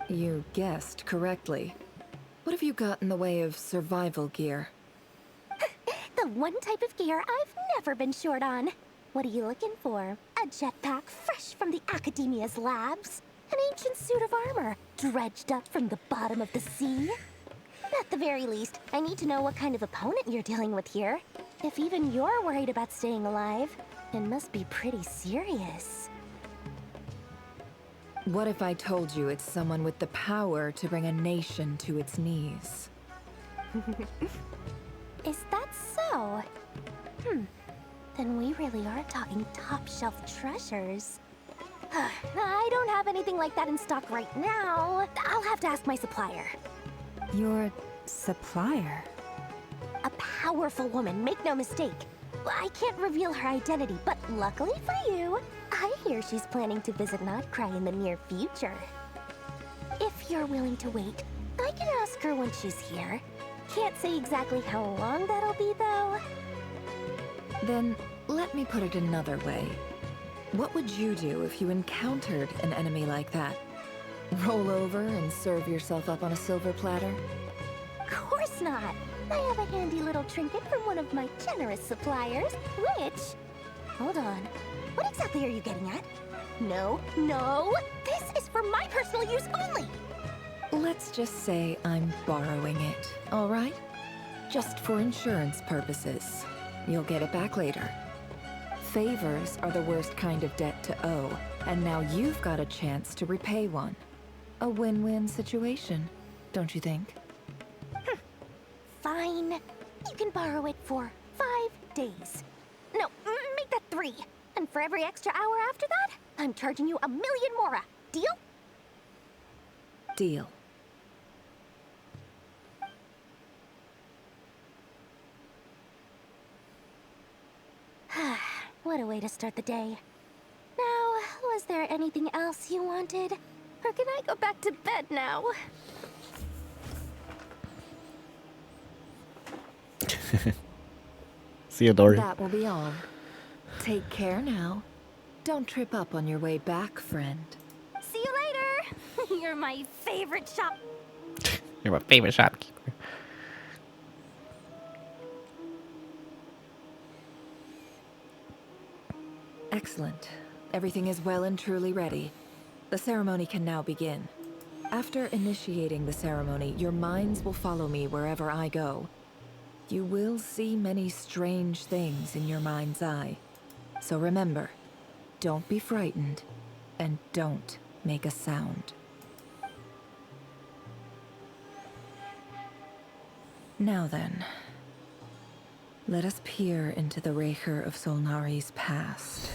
You guessed correctly. What have you got in the way of survival gear? The one type of gear I've never been short on. What are you looking for? A jetpack fresh from the Academia's labs? An ancient suit of armor dredged up from the bottom of the sea? At the very least, I need to know what kind of opponent you're dealing with here. If even you're worried about staying alive, it must be pretty serious. What if I told you it's someone with the power to bring a nation to its knees? Is that so? Then we really are talking top-shelf treasures. I don't have anything like that in stock right now. I'll have to ask my supplier. Your supplier? A powerful woman, make no mistake. I can't reveal her identity, but luckily for you, I hear she's planning to visit Krai in the near future. If you're willing to wait, I can ask her when she's here. Can't say exactly how long that'll be, though. Then, let me put it another way. What would you do if you encountered an enemy like that? Roll over and serve yourself up on a silver platter? Of course not. I have a handy little trinket from one of my generous suppliers, which... Hold on. What exactly are you getting at? No, no! This is for my personal use only! Let's just say I'm borrowing it, all right? Just for insurance purposes. You'll get it back later. Favors are the worst kind of debt to owe, and now you've got a chance to repay one. A win-win situation, don't you think? Fine. You can borrow it for 5 days. No, make that 3. And for every extra hour after that, I'm charging you 1,000,000 mora. Deal? Deal. What a way to start the day. Now, was there anything else you wanted? Or can I go back to bed now? See you, Dory. That will be all. Take care now. Don't trip up on your way back, friend. See you later! You're my favorite shop. You're my favorite shopkeeper. Excellent. Everything is well and truly ready. The ceremony can now begin. After initiating the ceremony, your minds will follow me wherever I go. You will see many strange things in your mind's eye. So remember, don't be frightened, and don't make a sound. Now then, let us peer into the Raker of Solnari's past.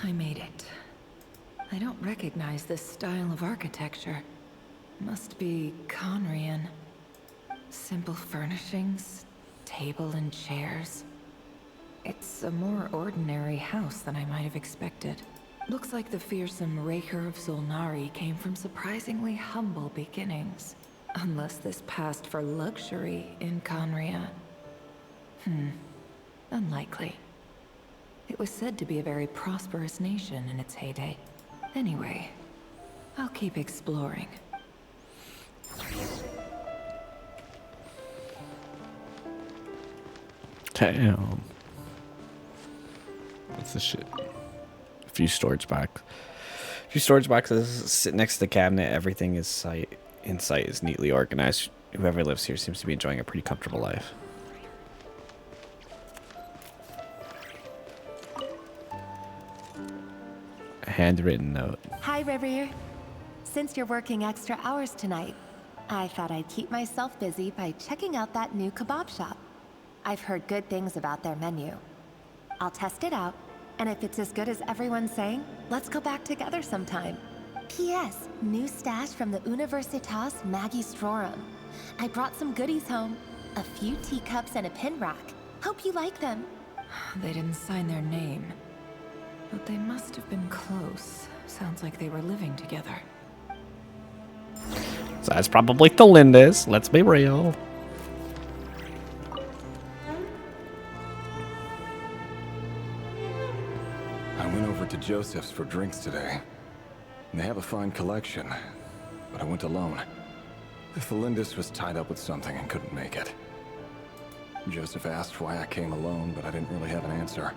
I made it. I don't recognize this style of architecture. Must be Conrian. Simple furnishings, table and chairs. It's a more ordinary house than I might have expected. Looks like the fearsome Raker of Solnari came from surprisingly humble beginnings. Unless this passed for luxury in Conria. Unlikely. It was said to be a very prosperous nation in its heyday. Anyway, I'll keep exploring. Damn. What's this shit? A few storage boxes. A few storage boxes sit next to the cabinet. Everything is in sight is neatly organized. Whoever lives here seems to be enjoying a pretty comfortable life. A handwritten note. Hi, Reverie. Since you're working extra hours tonight, I thought I'd keep myself busy by checking out that new kebab shop. I've heard good things about their menu. I'll test it out, and if it's as good as everyone's saying, let's go back together sometime. P.S. New stash from the Universitas Magistrorum. I brought some goodies home. A few teacups and a pin rack. Hope you like them. They didn't sign their name. But they must have been close. Sounds like they were living together. So that's probably the Lindas. Let's be real. I went over to Joseph's for drinks today. They have a fine collection, but I went alone. Felindis was tied up with something and couldn't make it. Joseph asked why I came alone, but I didn't really have an answer.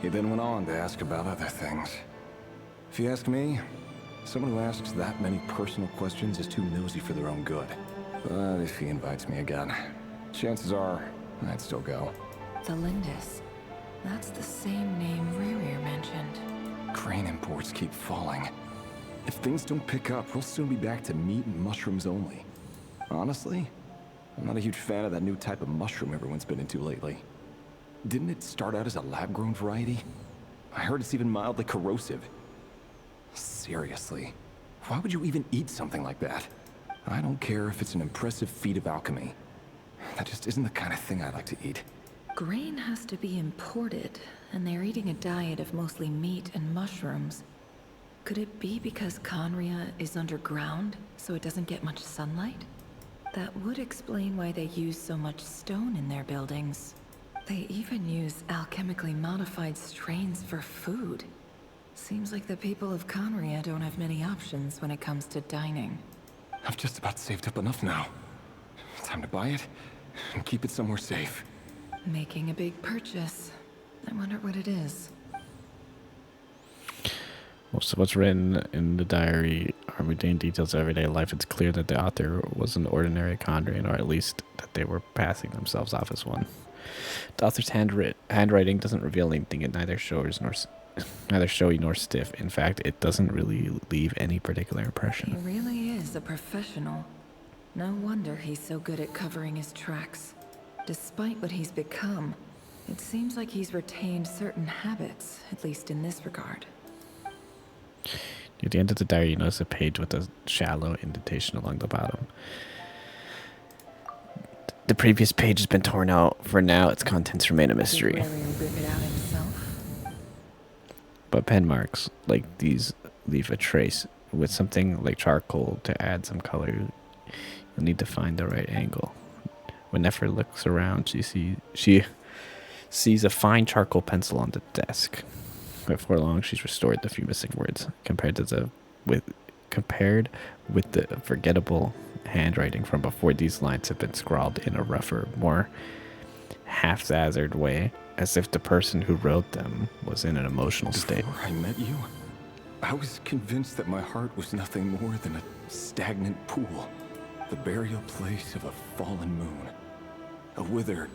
He then went on to ask about other things. If you ask me, someone who asks that many personal questions is too nosy for their own good. But if he invites me again, chances are I'd still go. The Lindis. That's the same name Rerir mentioned. Crane imports keep falling. If things don't pick up, we'll soon be back to meat and mushrooms only. Honestly, I'm not a huge fan of that new type of mushroom everyone's been into lately. Didn't it start out as a lab-grown variety? I heard it's even mildly corrosive. Seriously, why would you even eat something like that? I don't care if it's an impressive feat of alchemy. That just isn't the kind of thing I like to eat. Grain has to be imported, and they're eating a diet of mostly meat and mushrooms. Could it be because Conria is underground, so it doesn't get much sunlight? That would explain why they use so much stone in their buildings. They even use alchemically modified strains for food. Seems like the people of Conria don't have many options when it comes to dining. I've just about saved up enough now. Time to buy it and keep it somewhere safe. Making a big purchase. I wonder what it is. Most of what's written in the diary are mundane details of everyday life. It's clear that the author was an ordinary Condrian, or at least that they were passing themselves off as one. The author's handwriting doesn't reveal anything. It neither showy nor stiff. In fact, it doesn't really leave any particular impression. He really is a professional. No wonder he's so good at covering his tracks. Despite what he's become, it seems like he's retained certain habits, at least in this regard. Near the end of the diary, you notice a page with a shallow indentation along the bottom. The previous page has been torn out. For now, its contents remain a mystery. Did Rerir rip it out himself? But pen marks like these leave a trace. With something like charcoal to add some color, you'll need to find the right angle. When Nefer looks around, she sees a fine charcoal pencil on the desk. Before long, she's restored the few missing words. Compared with the forgettable handwriting from before, these lines have been scrawled in a rougher, more haphazard way, as if the person who wrote them was in an emotional state. Before I met you, I was convinced that my heart was nothing more than a stagnant pool, the burial place of a fallen moon, a withered,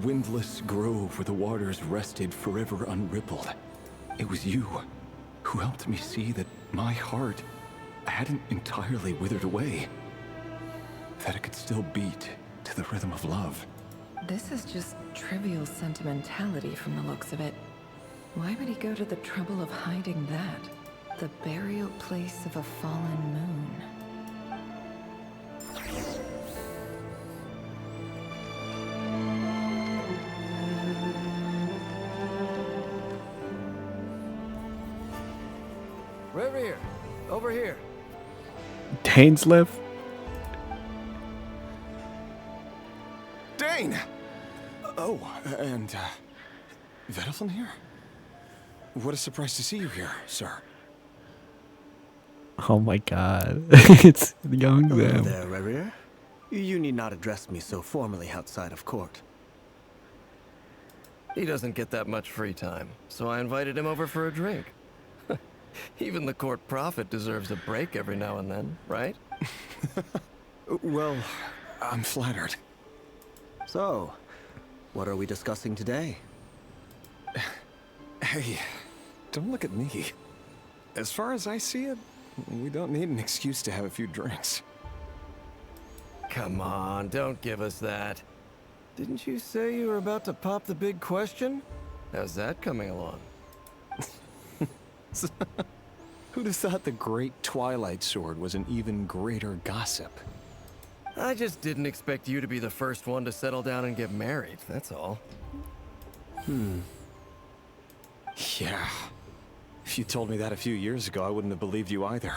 windless grove where the waters rested forever unrippled. It was you who helped me see that my heart hadn't entirely withered away, that it could still beat to the rhythm of love. This is just trivial sentimentality from the looks of it. Why would he go to the trouble of hiding that? The burial place of a fallen moon. Reverie, over here. Dainslev? Dane! Oh, and, Vedelfin here? What a surprise to see you here, sir. Oh my god. It's young Hello them. there, Rerir. You need not address me so formally outside of court. He doesn't get that much free time, so I invited him over for a drink. Even the court prophet deserves a break every now and then, right? Well, I'm flattered. So, what are we discussing today? Hey, don't look at me. As far as I see it, we don't need an excuse to have a few drinks. Come on, don't give us that. Didn't you say you were about to pop the big question? How's that coming along? Who'd have thought the Great Twilight Sword was an even greater gossip? I just didn't expect you to be the first one to settle down and get married, that's all. Yeah. If you told me that a few years ago, I wouldn't have believed you either.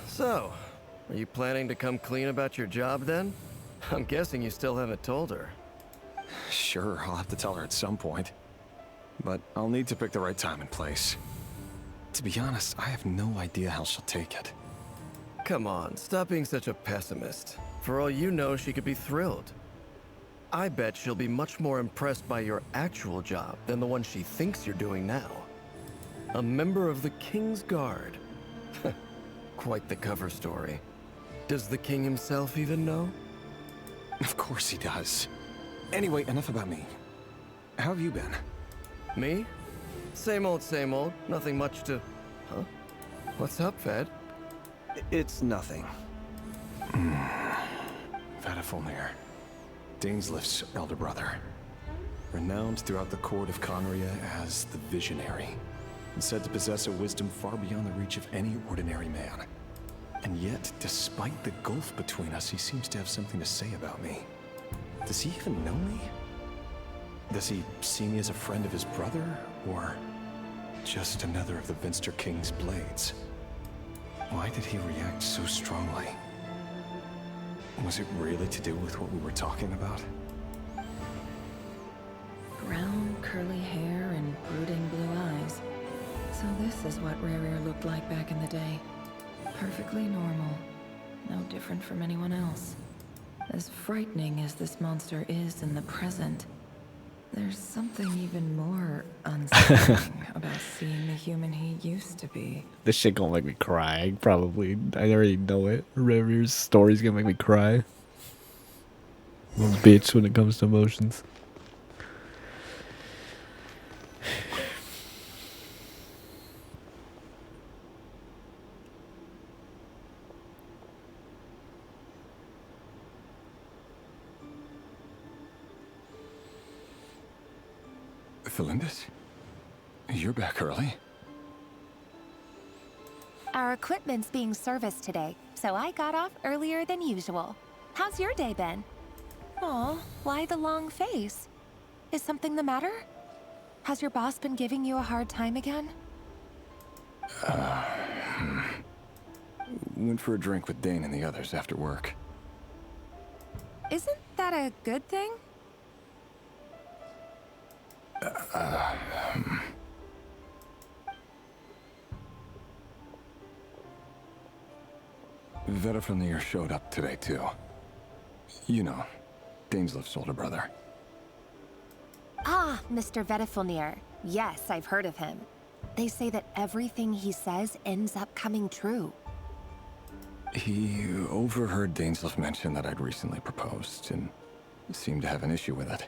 So, are you planning to come clean about your job then? I'm guessing you still haven't told her. Sure, I'll have to tell her at some point. But I'll need to pick the right time and place. To be honest, I have no idea how she'll take it. Come on, stop being such a pessimist. For all you know, she could be thrilled. I bet she'll be much more impressed by your actual job than the one she thinks you're doing now. A member of the King's Guard. Quite the cover story. Does the king himself even know? Of course he does. Anyway, enough about me. How have you been? Me? Same old, same old. Nothing much to... Huh? What's up, Fed? It's nothing. Vadafulnir, Dainslift's elder brother. Renowned throughout the court of Conria as the Visionary, and said to possess a wisdom far beyond the reach of any ordinary man. And yet, despite the gulf between us, he seems to have something to say about me. Does he even know me? Does he see me as a friend of his brother, or just another of the Vinster King's blades? Why did he react so strongly? Was it really to do with what we were talking about? Brown, curly hair and brooding blue eyes. So this is what Rerir looked like back in the day. Perfectly normal. No different from anyone else. As frightening as this monster is in the present, there's something even more unsettling about seeing the human he used to be. This shit gonna make me cry, probably. I already know it. Revir's story's gonna make me cry. I'm a bitch when it comes to emotions. Felindis? You're back early? Our equipment's being serviced today, so I got off earlier than usual. How's your day been? Aw, why the long face? Is something the matter? Has your boss been giving you a hard time again? Went for a drink with Dane and the others after work. Isn't that a good thing? Vedafulnir showed up today, too. You know, Dainslift's older brother. Ah, Mr. Vedafulnir. Yes, I've heard of him. They say that everything he says ends up coming true. He overheard Dainslift mention that I'd recently proposed, and seemed to have an issue with it.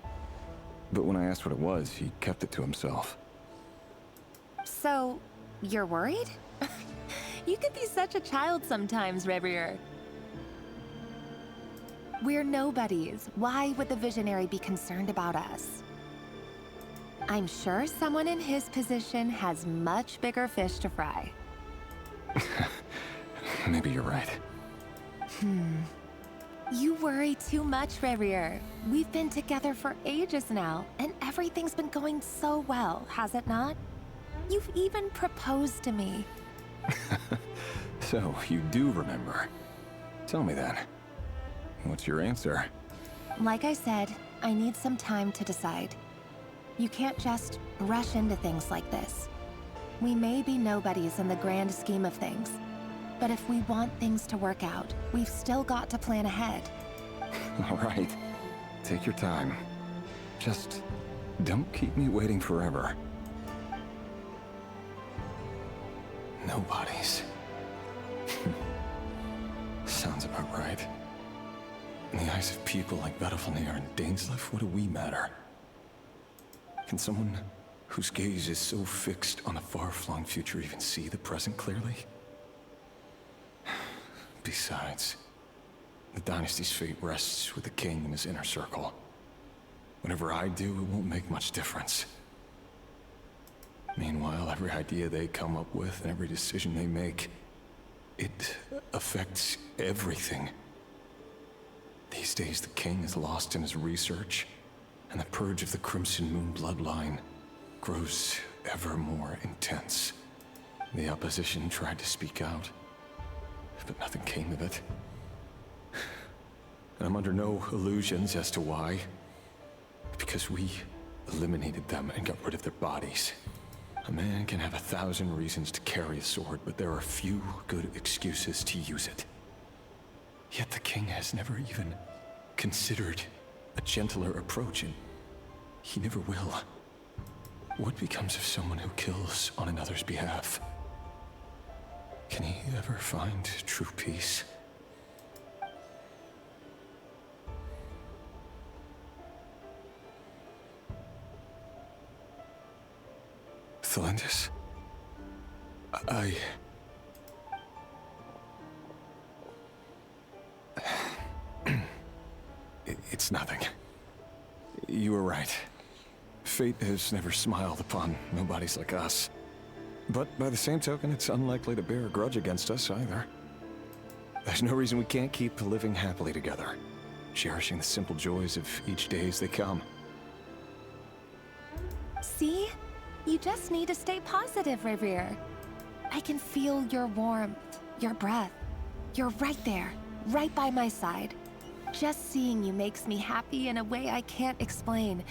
But when I asked what it was, he kept it to himself. So, you're worried? You could be such a child sometimes, Revier. We're nobodies. Why would the Visionary be concerned about us? I'm sure someone in his position has much bigger fish to fry. Maybe you're right. You worry too much, Revier. We've been together for ages now, and everything's been going so well, has it not? You've even proposed to me. So, you do remember. Tell me then. What's your answer? Like I said, I need some time to decide. You can't just rush into things like this. We may be nobodies in the grand scheme of things, but if we want things to work out, we've still got to plan ahead. All right. Take your time. Just don't keep me waiting forever. Nobody's. Sounds about right. In the eyes of people like Battlefield and Dainsleif, what do we matter? Can someone whose gaze is so fixed on the far-flung future even see the present clearly? Besides, the dynasty's fate rests with the king and his inner circle. Whatever I do, it won't make much difference. Meanwhile, every idea they come up with and every decision they make, it affects everything. These days, the king is lost in his research, and the purge of the Crimson Moon bloodline grows ever more intense. The opposition tried to speak out, but nothing came of it. And I'm under no illusions as to why. Because we eliminated them and got rid of their bodies. A man can have 1,000 reasons to carry a sword, but there are few good excuses to use it. Yet the king has never even considered a gentler approach, and he never will. What becomes of someone who kills on another's behalf? Can he ever find true peace? Thelindis? It's nothing. You were right. Fate has never smiled upon nobodies like us. But by the same token, it's unlikely to bear a grudge against us either. There's no reason we can't keep living happily together, cherishing the simple joys of each day as they come. See? You just need to stay positive, Revere. I can feel your warmth, your breath. You're right there, right by my side. Just seeing you makes me happy in a way I can't explain.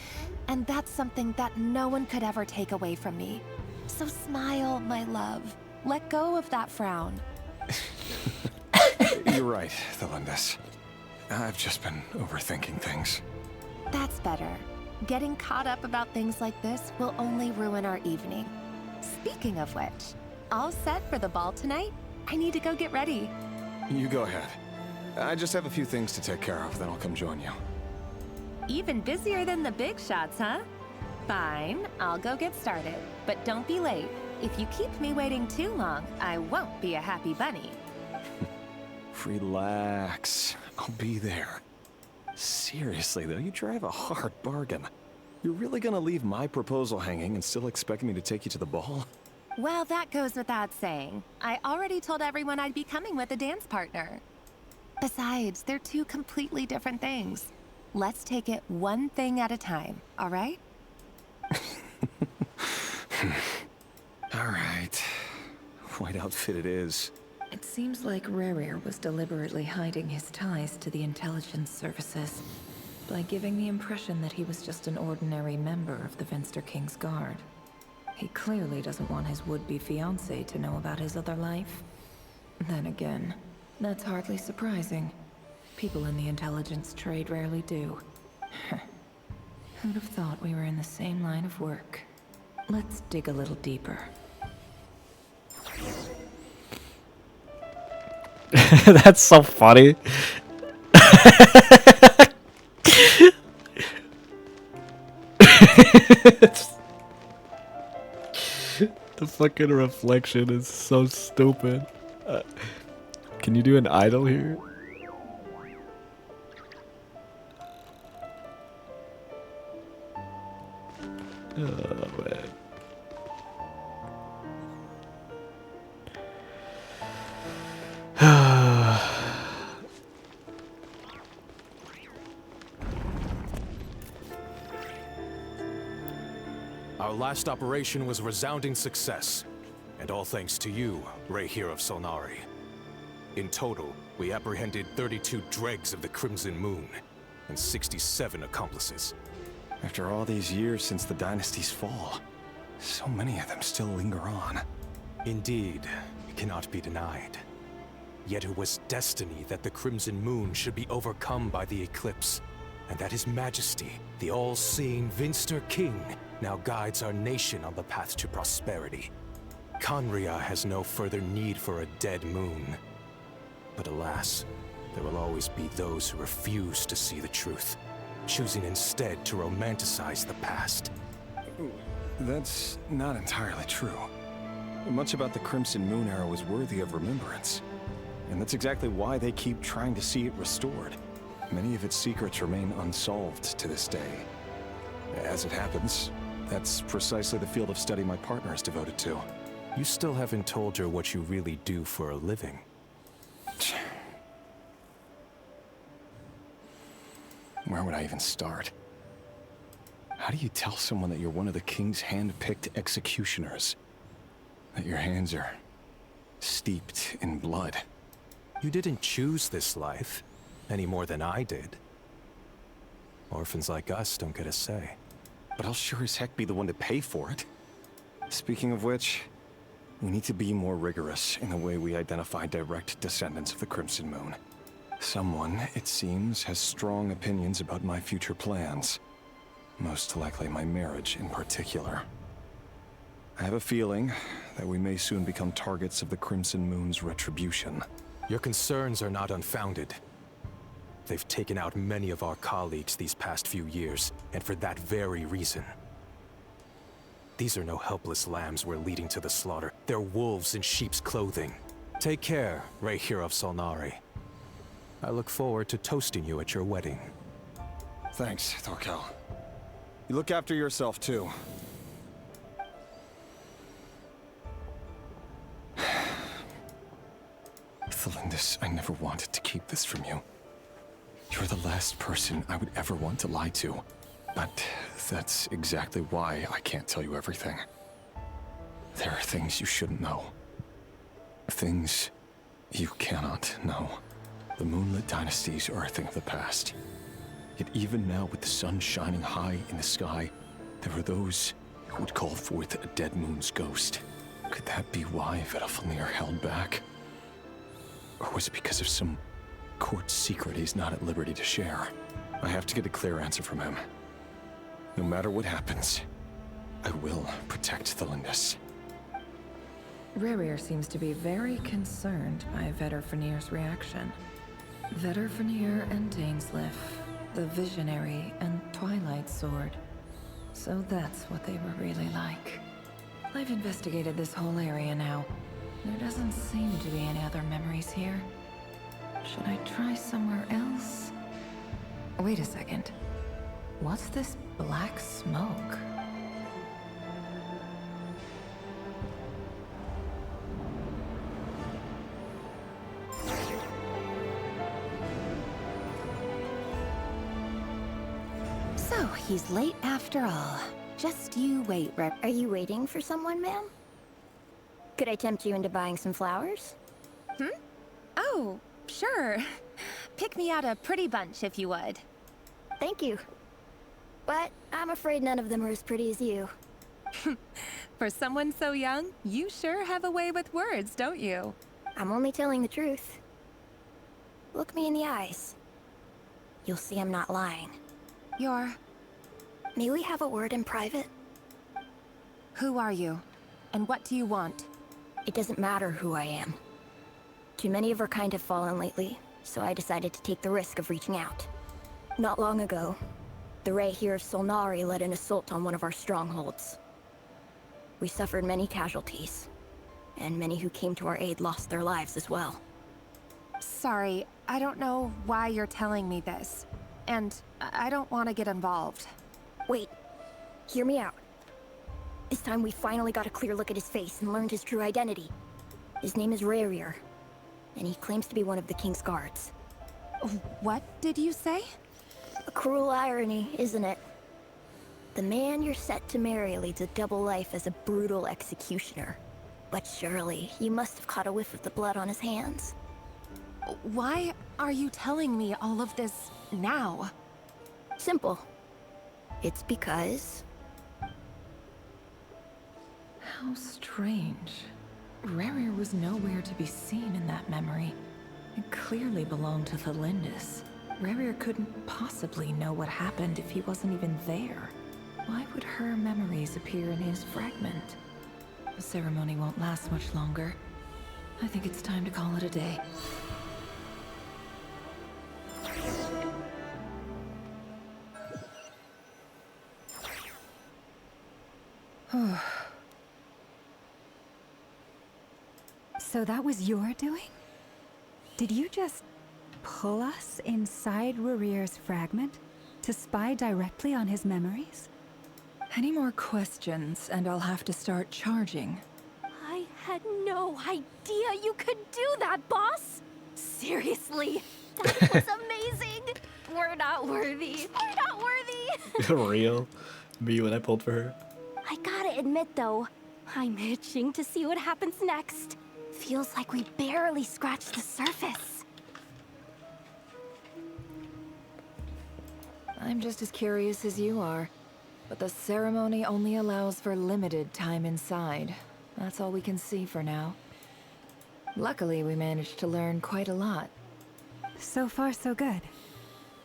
And that's something that no one could ever take away from me. So smile, my love. Let go of that frown. You're right, Thelindis. I've just been overthinking things. That's better. Getting caught up about things like this will only ruin our evening. Speaking of which, all set for the ball tonight? I need to go get ready. You go ahead. I just have a few things to take care of, then I'll come join you. Even busier than the big shots, huh? Fine, I'll go get started. But don't be late. If you keep me waiting too long, I won't be a happy bunny. Relax. I'll be there. Seriously, though, you drive a hard bargain. You're really gonna leave my proposal hanging and still expect me to take you to the ball? Well, that goes without saying. I already told everyone I'd be coming with a dance partner. Besides, they're two completely different things. Let's take it one thing at a time, all right? All right. White outfit it is. It seems like Rerir was deliberately hiding his ties to the intelligence services by giving the impression that he was just an ordinary member of the Venster King's Guard. He clearly doesn't want his would-be fiancée to know about his other life. Then again, that's hardly surprising. People in the intelligence trade rarely do. Who'd have thought we were in the same line of work? Let's dig a little deeper. That's so funny. The fucking reflection is so stupid. Can you do an idol here? Oh man. Our last operation was a resounding success, and all thanks to you, Ray here of Solnari. In total, we apprehended 32 dregs of the Crimson Moon, and 67 accomplices. After all these years since the dynasty's fall, so many of them still linger on. Indeed, it cannot be denied. Yet it was destiny that the Crimson Moon should be overcome by the eclipse, and that His Majesty, the all-seeing Vinster King, now guides our nation on the path to prosperity. Khaenri'ah has no further need for a dead moon. But alas, there will always be those who refuse to see the truth, choosing instead to romanticize the past. That's not entirely true. Much about the Crimson Moon era was worthy of remembrance. And that's exactly why they keep trying to see it restored. Many of its secrets remain unsolved to this day. As it happens, that's precisely the field of study my partner is devoted to. You still haven't told her what you really do for a living. Where would I even start? How do you tell someone that you're one of the king's hand-picked executioners? That your hands are steeped in blood? You didn't choose this life, any more than I did. Orphans like us don't get a say. But I'll sure as heck be the one to pay for it. Speaking of which, we need to be more rigorous in the way we identify direct descendants of the Crimson Moon. Someone, it seems, has strong opinions about my future plans. Most likely my marriage in particular. I have a feeling that we may soon become targets of the Crimson Moon's retribution. Your concerns are not unfounded. They've taken out many of our colleagues these past few years, and for that very reason. These are no helpless lambs we're leading to the slaughter. They're wolves in sheep's clothing. Take care, Rayhir of Solnari. I look forward to toasting you at your wedding. Thanks, Thorkel. You look after yourself, too. Thelindis, I never wanted to keep this from you. You're the last person I would ever want to lie to. But that's exactly why I can't tell you everything. There are things you shouldn't know. Things you cannot know. The moonlit dynasties are a thing of the past. Yet even now, with the sun shining high in the sky, there are those who would call forth a dead moon's ghost. Could that be why Vedalfnir held back? Or was it because of some court secret he's not at liberty to share? I have to get a clear answer from him. No matter what happens, I will protect Thelindis. Rayhir seems to be very concerned by Vedalfnir's reaction. Vedalfnir and Dainsleif, the Visionary and Twilight Sword. So that's what they were really like. I've investigated this whole area now. There doesn't seem to be any other memories here. Should I try somewhere else? Wait a second. What's this black smoke? So, he's late after all. Just you wait, Rep. Are you waiting for someone, ma'am? Could I tempt you into buying some flowers? Oh, sure. Pick me out a pretty bunch if you would. Thank you. But I'm afraid none of them are as pretty as you. For someone so young, you sure have a way with words, don't you? I'm only telling the truth. Look me in the eyes. You'll see I'm not lying. You're... May we have a word in private? Who are you? And what do you want? It doesn't matter who I am. Too many of our kind have fallen lately, so I decided to take the risk of reaching out. Not long ago, the Rayhir of Solnari led an assault on one of our strongholds. We suffered many casualties, and many who came to our aid lost their lives as well. Sorry, I don't know why you're telling me this. And I don't want to get involved. Wait, hear me out. This time we finally got a clear look at his face and learned his true identity. His name is Rayhir, and he claims to be one of the King's guards. What did you say? A cruel irony, isn't it? The man you're set to marry leads a double life as a brutal executioner. But surely, you must have caught a whiff of the blood on his hands. Why are you telling me all of this now? Simple. It's because... How strange. Rayhir was nowhere to be seen in that memory. It clearly belonged to Thelindis. Rerir couldn't possibly know what happened if he wasn't even there. Why would her memories appear in his fragment? The ceremony won't last much longer. I think it's time to call it a day. So that was your doing? Did you just pull us inside Rerir's fragment to spy directly on his memories? Any more questions, and I'll have to start charging. I had no idea you could do that, boss! Seriously, that was amazing! We're not worthy. We're not worthy! Real? Me when I pulled for her? I gotta admit, though, I'm itching to see what happens next. Feels like we barely scratched the surface. I'm just as curious as you are. But the ceremony only allows for limited time inside. That's all we can see for now. Luckily, we managed to learn quite a lot. So far, so good.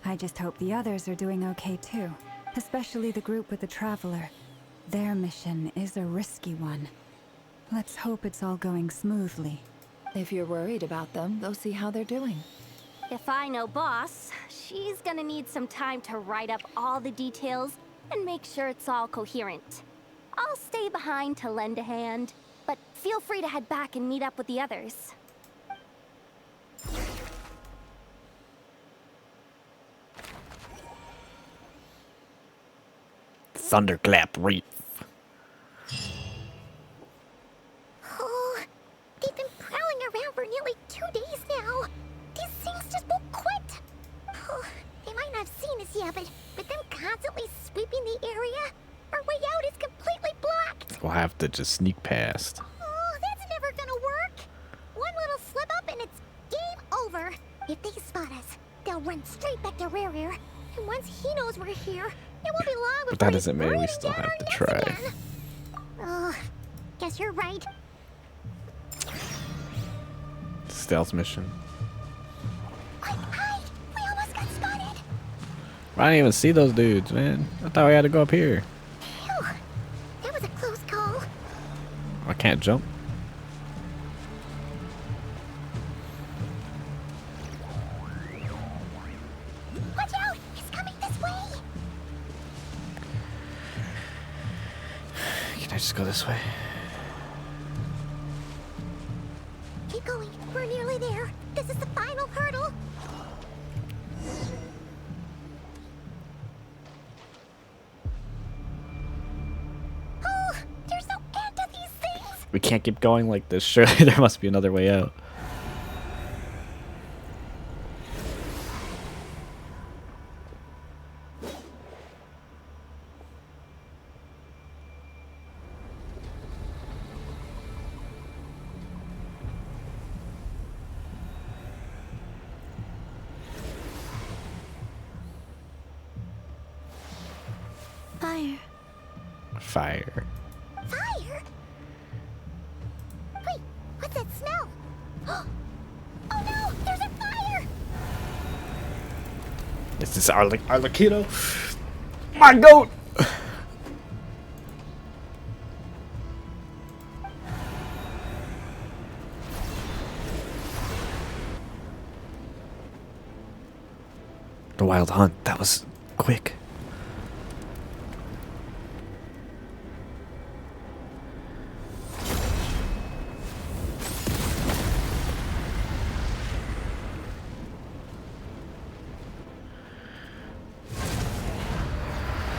I just hope the others are doing okay too. Especially the group with the Traveler. Their mission is a risky one. Let's hope it's all going smoothly. If you're worried about them, go see how they're doing. If I know boss, she's gonna need some time to write up all the details and make sure it's all coherent. I'll stay behind to lend a hand, but feel free to head back and meet up with the others. Thunderclap Reef. Oh, they've been prowling around for nearly 2 days now. These things just won't quit. Oh, they might not have seen us yet, but them constantly sweeping the area, our way out is completely blocked. We'll have to just sneak past. Oh, that's never gonna work. One little slip up and it's game over. If they spot us, they'll run straight back to Rerir. And once he knows we're here, it won't be long before But that he's doesn't mean we breathing still down have our to necks try. again. Oh, guess you're right. Stealth mission. Quick, hide! We almost got spotted. I didn't even see those dudes, man. I thought we had to go up here. Phew, that was a close call. I can't jump. Watch out! It's coming this way. Can I just go this way? Keep going. We're nearly there. This is the final hurdle. Oh, there's no end to these things. We can't keep going like this. Surely there must be another way out. Fire. Fire. Fire? Wait, what's that smell? Oh no, there's a fire! Is this Arlecchino? My goat! The wild hunt. That was quick.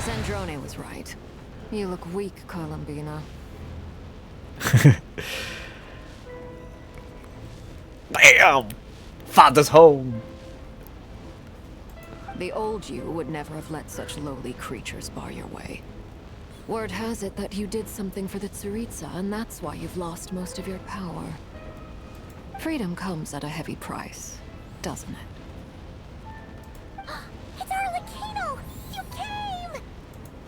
Sandrone was right. You look weak, Columbina. Bam! Father's home. The old you would never have let such lowly creatures bar your way. Word has it that you did something for the Tsaritsa, and that's why you've lost most of your power. Freedom comes at a heavy price, doesn't it? It's Arlecchino! You came!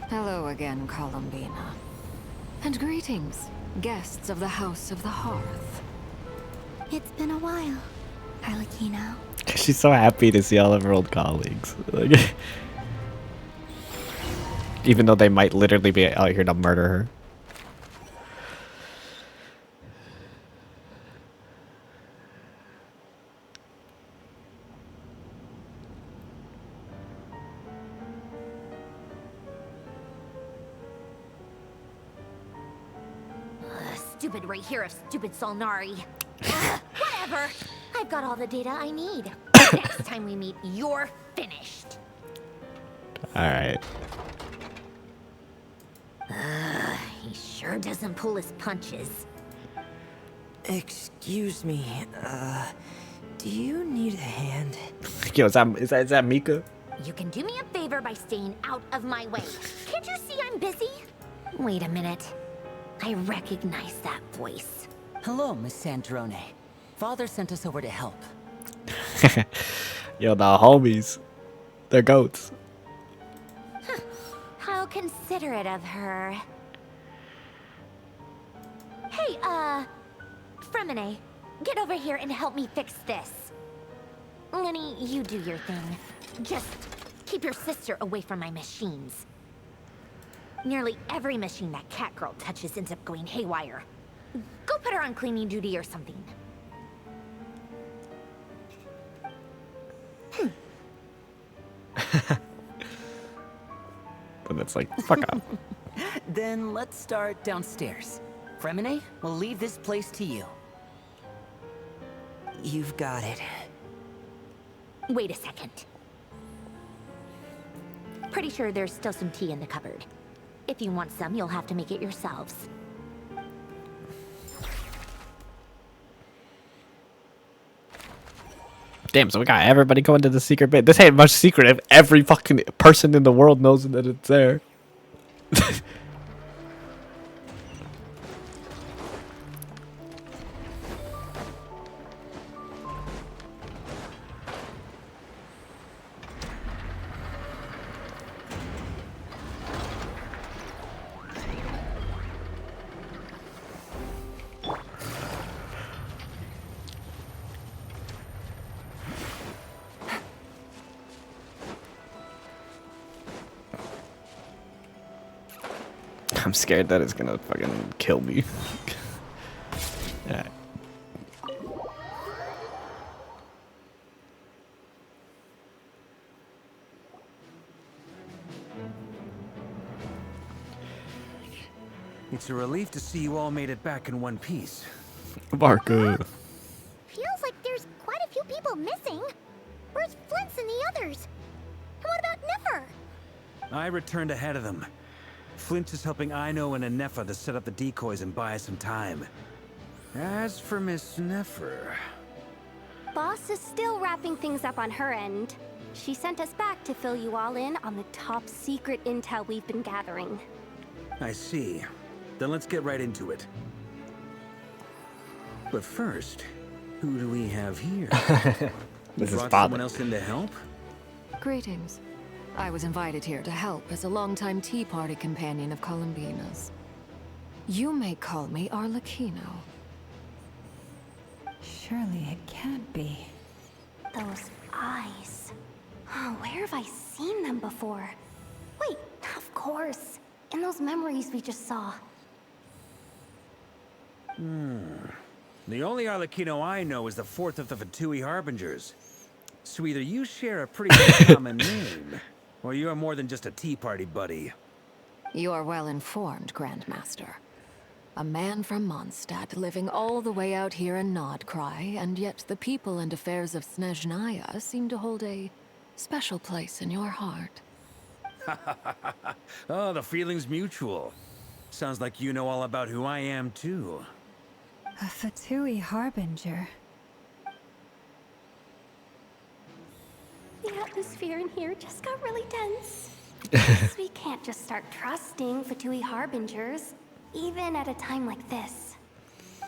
Hello again, Columbina. And greetings, guests of the House of the Hearth. It's been a while, Arlecchino. She's so happy to see all of her old colleagues. Like, even though they might literally be out here to murder her. Stupid right here of stupid Solnari. Whatever. I've got all the data I need. Next time we meet, you're finished. Alright. He sure doesn't pull his punches. Excuse me, do you need a hand? Yo, is that Mika? You can do me a favor by staying out of my way. Can't you see I'm busy? Wait a minute. I recognize that voice. Hello, Miss Sandrone. Father sent us over to help. Yo, the homies. They're goats. How considerate of her. Hey, Fremine, get over here and help me fix this. Lenny, you do your thing. Just keep your sister away from my machines. Nearly every machine that cat girl touches ends up going haywire. Go put her on cleaning duty or something. But it's like, fuck up. Then let's start downstairs. Fremine, we'll leave this place to you. You've got it. Wait a second. Pretty sure there's still some tea in the cupboard. If you want some, you'll have to make it yourselves. Damn, so we got everybody going to the secret bit. This ain't much secret if every fucking person in the world knows that it's there. I'm scared that it's gonna fucking kill me. Yeah. It's a relief to see you all made it back in one piece. Marco. Feels like there's quite a few people missing. Where's Flint's and the others? And what about Nefer? I returned ahead of them. Flint is helping Ino and Anefa to set up the decoys and buy us some time. As for Miss Nefer... Boss is still wrapping things up on her end. She sent us back to fill you all in on the top secret intel we've been gathering. I see. Then let's get right into it. But first, who do we have here? You This is brought father. someone else in to help? Greetings. I was invited here to help as a longtime Tea Party companion of Columbina's. You may call me Arlecchino. Surely it can't be. Those eyes. Oh, where have I seen them before? Wait, of course. In those memories we just saw. The only Arlecchino I know is the fourth of the Fatui Harbingers. So either you share a pretty common name, or you're more than just a Tea Party buddy. You are well informed, Grandmaster. A man from Mondstadt living all the way out here in Krai, and yet the people and affairs of Snezhnaya seem to hold a special place in your heart. Oh, the feeling's mutual. Sounds like you know all about who I am, too. A Fatui Harbinger. The atmosphere in here just got really tense. We can't just start trusting Fatui Harbingers, even at a time like this.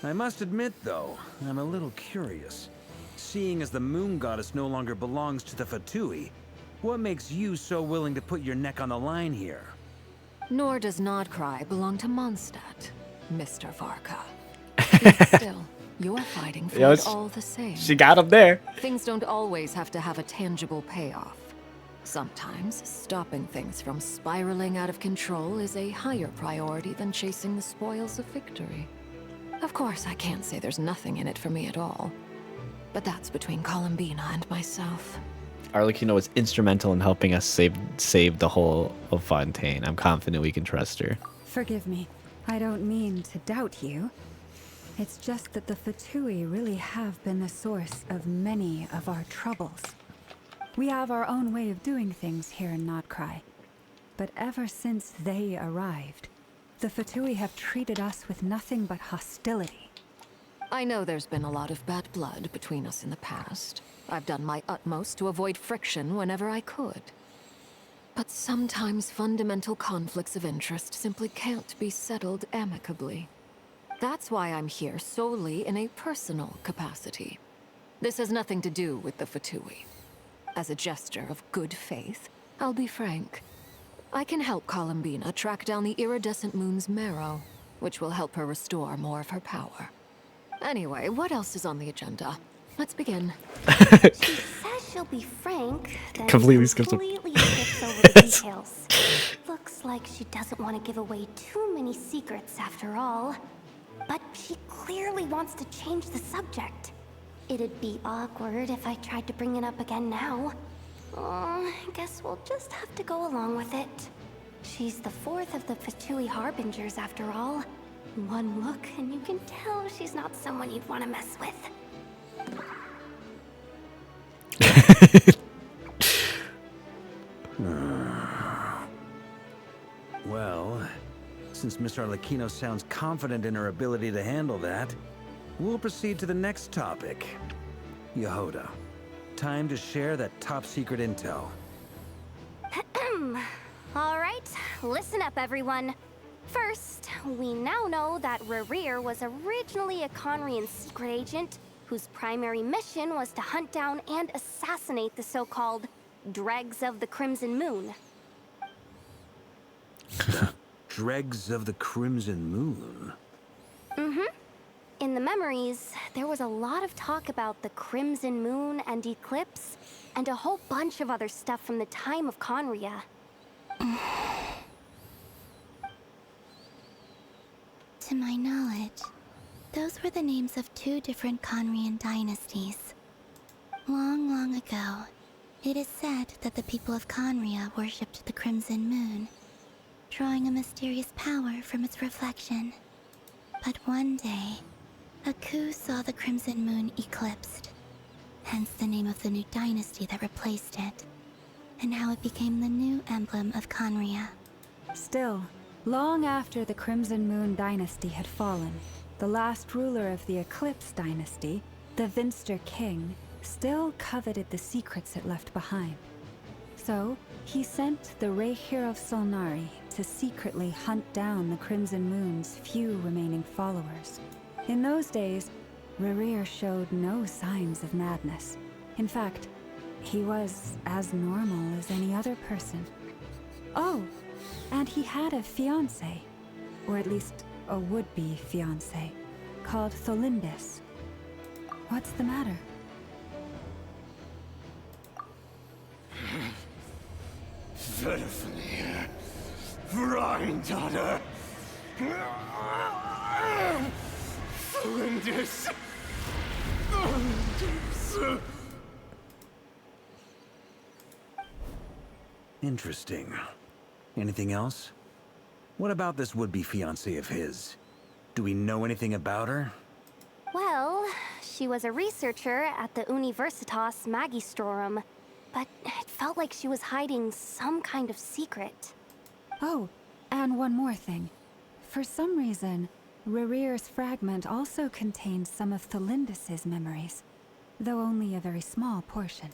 I must admit, though, I'm a little curious. Seeing as the Moon Goddess no longer belongs to the Fatui, what makes you so willing to put your neck on the line here? Nor does Krai belong to Mondstadt, Mr. Varka. Yet still, You're fighting for Yo, it all the same. she got him there. Things don't always have to have a tangible payoff. Sometimes, stopping things from spiraling out of control is a higher priority than chasing the spoils of victory. Of course, I can't say there's nothing in it for me at all. But that's between Columbina and myself. Arlecchino was instrumental in helping us save the whole of Fontaine. I'm confident we can trust her. Forgive me. I don't mean to doubt you. It's just that the Fatui really have been the source of many of our troubles. We have our own way of doing things here in Krai. But ever since they arrived, the Fatui have treated us with nothing but hostility. I know there's been a lot of bad blood between us in the past. I've done my utmost to avoid friction whenever I could. But sometimes fundamental conflicts of interest simply can't be settled amicably. That's why I'm here solely in a personal capacity. This has nothing to do with the Fatui. As a gesture of good faith, I'll be frank. I can help Columbina track down the iridescent moon's marrow, which will help her restore more of her power. Anyway, what else is on the agenda? Let's begin. She says she'll be frank, then Completely skips skips over the details. Looks like she doesn't want to give away too many secrets after all. But she clearly wants to change the subject. It'd be awkward if I tried to bring it up again now. I guess we'll just have to go along with it. She's the fourth of the Fatui Harbingers after all. One look and you can tell she's not someone you'd want to mess with. Well, since Miss Arlecchino sounds confident in her ability to handle that, we'll proceed to the next topic. Yehoda, time to share that top-secret intel. Alright, listen up everyone. First, we now know that Rerir was originally a Conrian secret agent whose primary mission was to hunt down and assassinate the so-called Dregs of the Crimson Moon. Dregs of the Crimson Moon? Mm-hmm. In the memories, there was a lot of talk about the Crimson Moon and Eclipse, and a whole bunch of other stuff from the time of Conria. To my knowledge, those were the names of two different Conrian dynasties. Long, long ago, it is said that the people of Conria worshipped the Crimson Moon, drawing a mysterious power from its reflection. But one day, a coup saw the Crimson Moon eclipsed, hence the name of the new dynasty that replaced it, and how it became the new emblem of Conria. Still, long after the Crimson Moon dynasty had fallen, the last ruler of the Eclipse dynasty, the Vinster King, still coveted the secrets it left behind. So, he sent the Reikir of Solnari to secretly hunt down the Crimson Moon's few remaining followers. In those days, Rerir showed no signs of madness. In fact, he was as normal as any other person. Oh, and he had a fiancé, or at least a would-be fiancé, called Tholindis. What's the matter? Verfnir, Freindaughter, Flinders. Interesting. Anything else? What about this would-be fiancé of his? Do we know anything about her? Well, she was a researcher at the Universitas Magistrorum, but it felt like she was hiding some kind of secret. Oh, and one more thing. For some reason, Rerir's fragment also contained some of Tholindis' memories, though only a very small portion.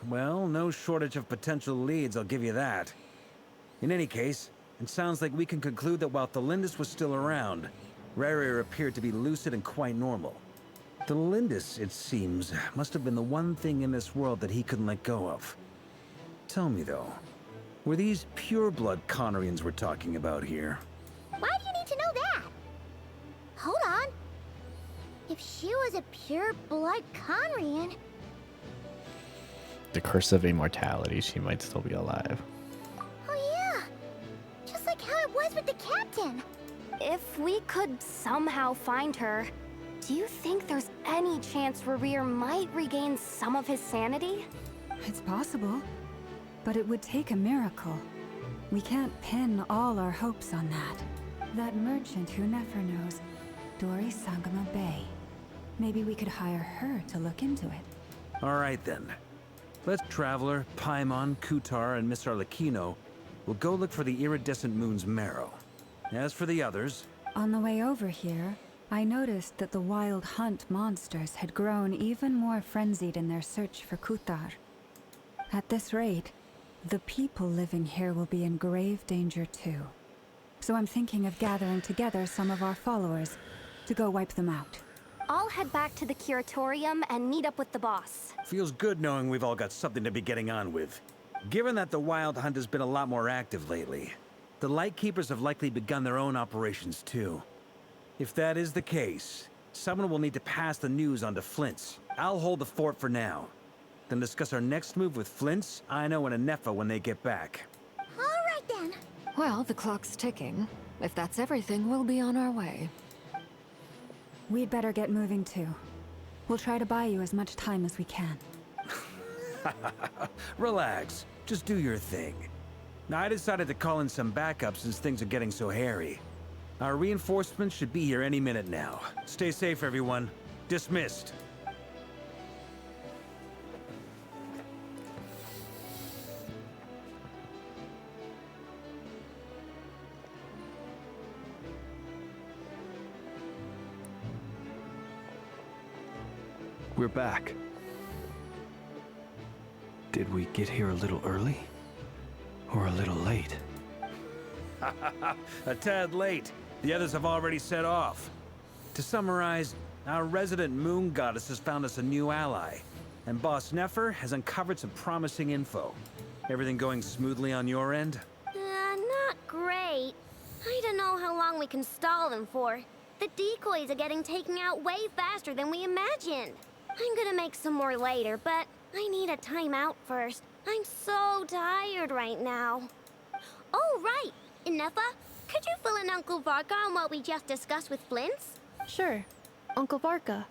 Well, no shortage of potential leads, I'll give you that. In any case, it sounds like we can conclude that while Tholindis was still around, Rerir appeared to be lucid and quite normal. Tholindis, it seems, must have been the one thing in this world that he couldn't let go of. Tell me though, were these pure-blood Conrians we're talking about here? Why do you need to know that? Hold on. If she was a pure-blood Conrian... The curse of immortality, she might still be alive. Oh yeah! Just like how it was with the captain! If we could somehow find her, do you think there's any chance Rerir might regain some of his sanity? It's possible, but it would take a miracle. We can't pin all our hopes on that. That merchant who never knows, Dori Sangama Bay. Maybe we could hire her to look into it. All right then. Let's Traveler, Paimon, Kutar, and Miss Arlecchino will go look for the iridescent moon's marrow. As for the others... On the way over here, I noticed that the Wild Hunt monsters had grown even more frenzied in their search for Kutar. At this rate, the people living here will be in grave danger too. So I'm thinking of gathering together some of our followers to go wipe them out. I'll head back to the curatorium and meet up with the boss. Feels good knowing we've all got something to be getting on with. Given that the Wild Hunt has been a lot more active lately, the Lightkeepers have likely begun their own operations too. If that is the case, someone will need to pass the news on to Flint's. I'll hold the fort for now. Then discuss our next move with Flint's, Aino, and Anefa when they get back. Alright then. Well, the clock's ticking. If that's everything, we'll be on our way. We'd better get moving too. We'll try to buy you as much time as we can. Relax. Just do your thing. Now, I decided to call in some backup since things are getting so hairy. Our reinforcements should be here any minute now. Stay safe, everyone. Dismissed. We're back. Did we get here a little early? Or a little late? A tad late. The others have already set off. To summarize, our resident moon goddess has found us a new ally, and Boss Nefer has uncovered some promising info. Everything going smoothly on your end? Not great. I don't know how long we can stall them for. The decoys are getting taken out way faster than we imagined. I'm gonna make some more later, but I need a timeout first. I'm so tired right now. Oh, right! Inefa, could you fill in Uncle Varka on what we just discussed with Flint's? Sure. Uncle Varka,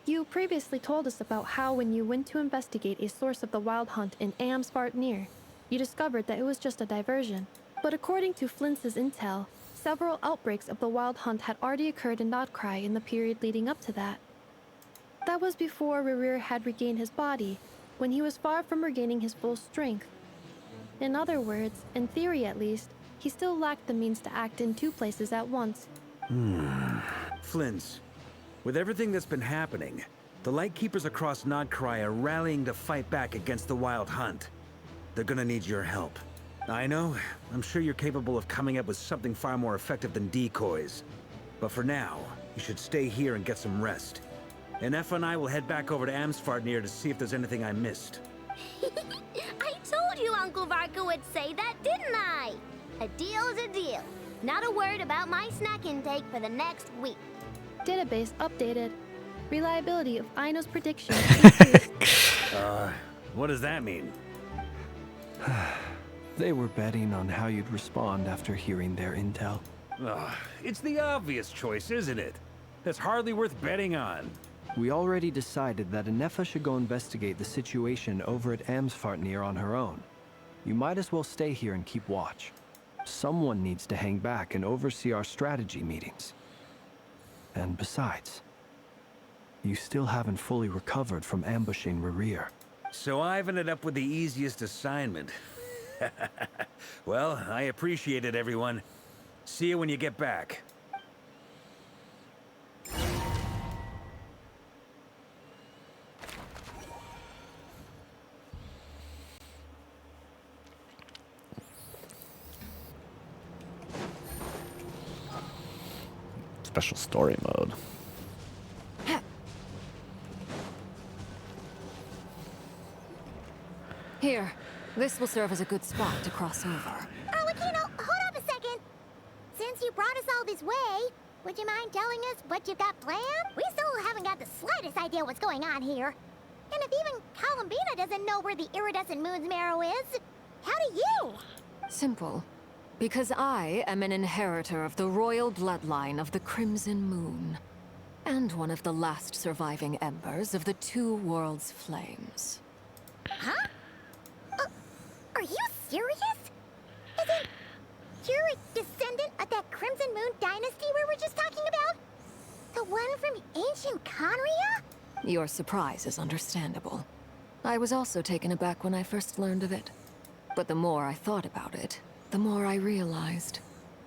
you previously told us about how when you went to investigate a source of the Wild Hunt in Amsvartnir, you discovered that it was just a diversion. But according to Flint's intel, several outbreaks of the Wild Hunt had already occurred in Krai in the period leading up to that. That was before Rerir had regained his body, when he was far from regaining his full strength. In other words, in theory at least, he still lacked the means to act in two places at once. Flint's, with everything that's been happening, the Lightkeepers across Krai are rallying to fight back against the Wild Hunt. They're gonna need your help. I know, I'm sure you're capable of coming up with something far more effective than decoys. But for now, you should stay here and get some rest. And Efa and I will head back over to Amsvartnir to see if there's anything I missed. I told you Uncle Varka would say that, didn't I? A deal's a deal. Not a word about my snack intake for the next week. Database updated. Reliability of Aino's predictions increased. What does that mean? They were betting on how you'd respond after hearing their intel. It's the obvious choice, isn't it? That's hardly worth betting on. We already decided that Anefa should go investigate the situation over at Amsvartnir on her own. You might as well stay here and keep watch. Someone needs to hang back and oversee our strategy meetings. And besides, you still haven't fully recovered from ambushing Rerir. So I've ended up with the easiest assignment. Well, I appreciate it, everyone. See you when you get back. Special story mode. Here, this will serve as a good spot to cross over. Arlecchino, hold up a second. Since you brought us all this way, Would you mind telling us what you've got planned? We still haven't got the slightest idea what's going on here. And if even Columbina doesn't know where the iridescent moon's marrow is, how do you? Simple. Because I am an inheritor of the royal bloodline of the Crimson Moon. And one of the last surviving embers of the Two Worlds' flames. Huh? Are you serious? Isn't you're a descendant of that Crimson Moon dynasty we were just talking about? The one from ancient Conria? Your surprise is understandable. I was also taken aback when I first learned of it. But the more I thought about it, the more I realized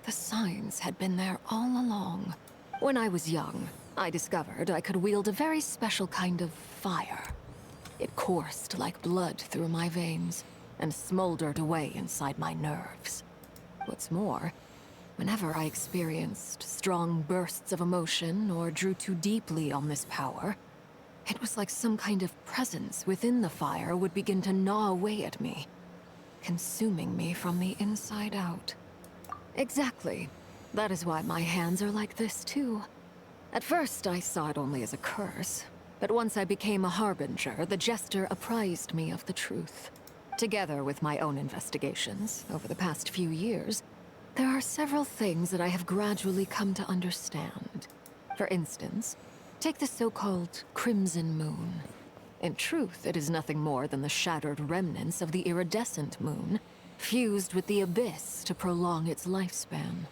the signs had been there all along. When I was young, I discovered I could wield a very special kind of fire. It coursed like blood through my veins and smoldered away inside my nerves. What's more, whenever I experienced strong bursts of emotion or drew too deeply on this power, it was like some kind of presence within the fire would begin to gnaw away at me, consuming me from the inside out. Exactly. That is why my hands are like this too. At first, I saw it only as a curse, but once I became a harbinger, the jester apprised me of the truth. Together with my own investigations, over the past few years, there are several things that I have gradually come to understand. For instance, take the so-called Crimson Moon. In truth, it is nothing more than the shattered remnants of the iridescent moon, fused with the abyss to prolong its lifespan.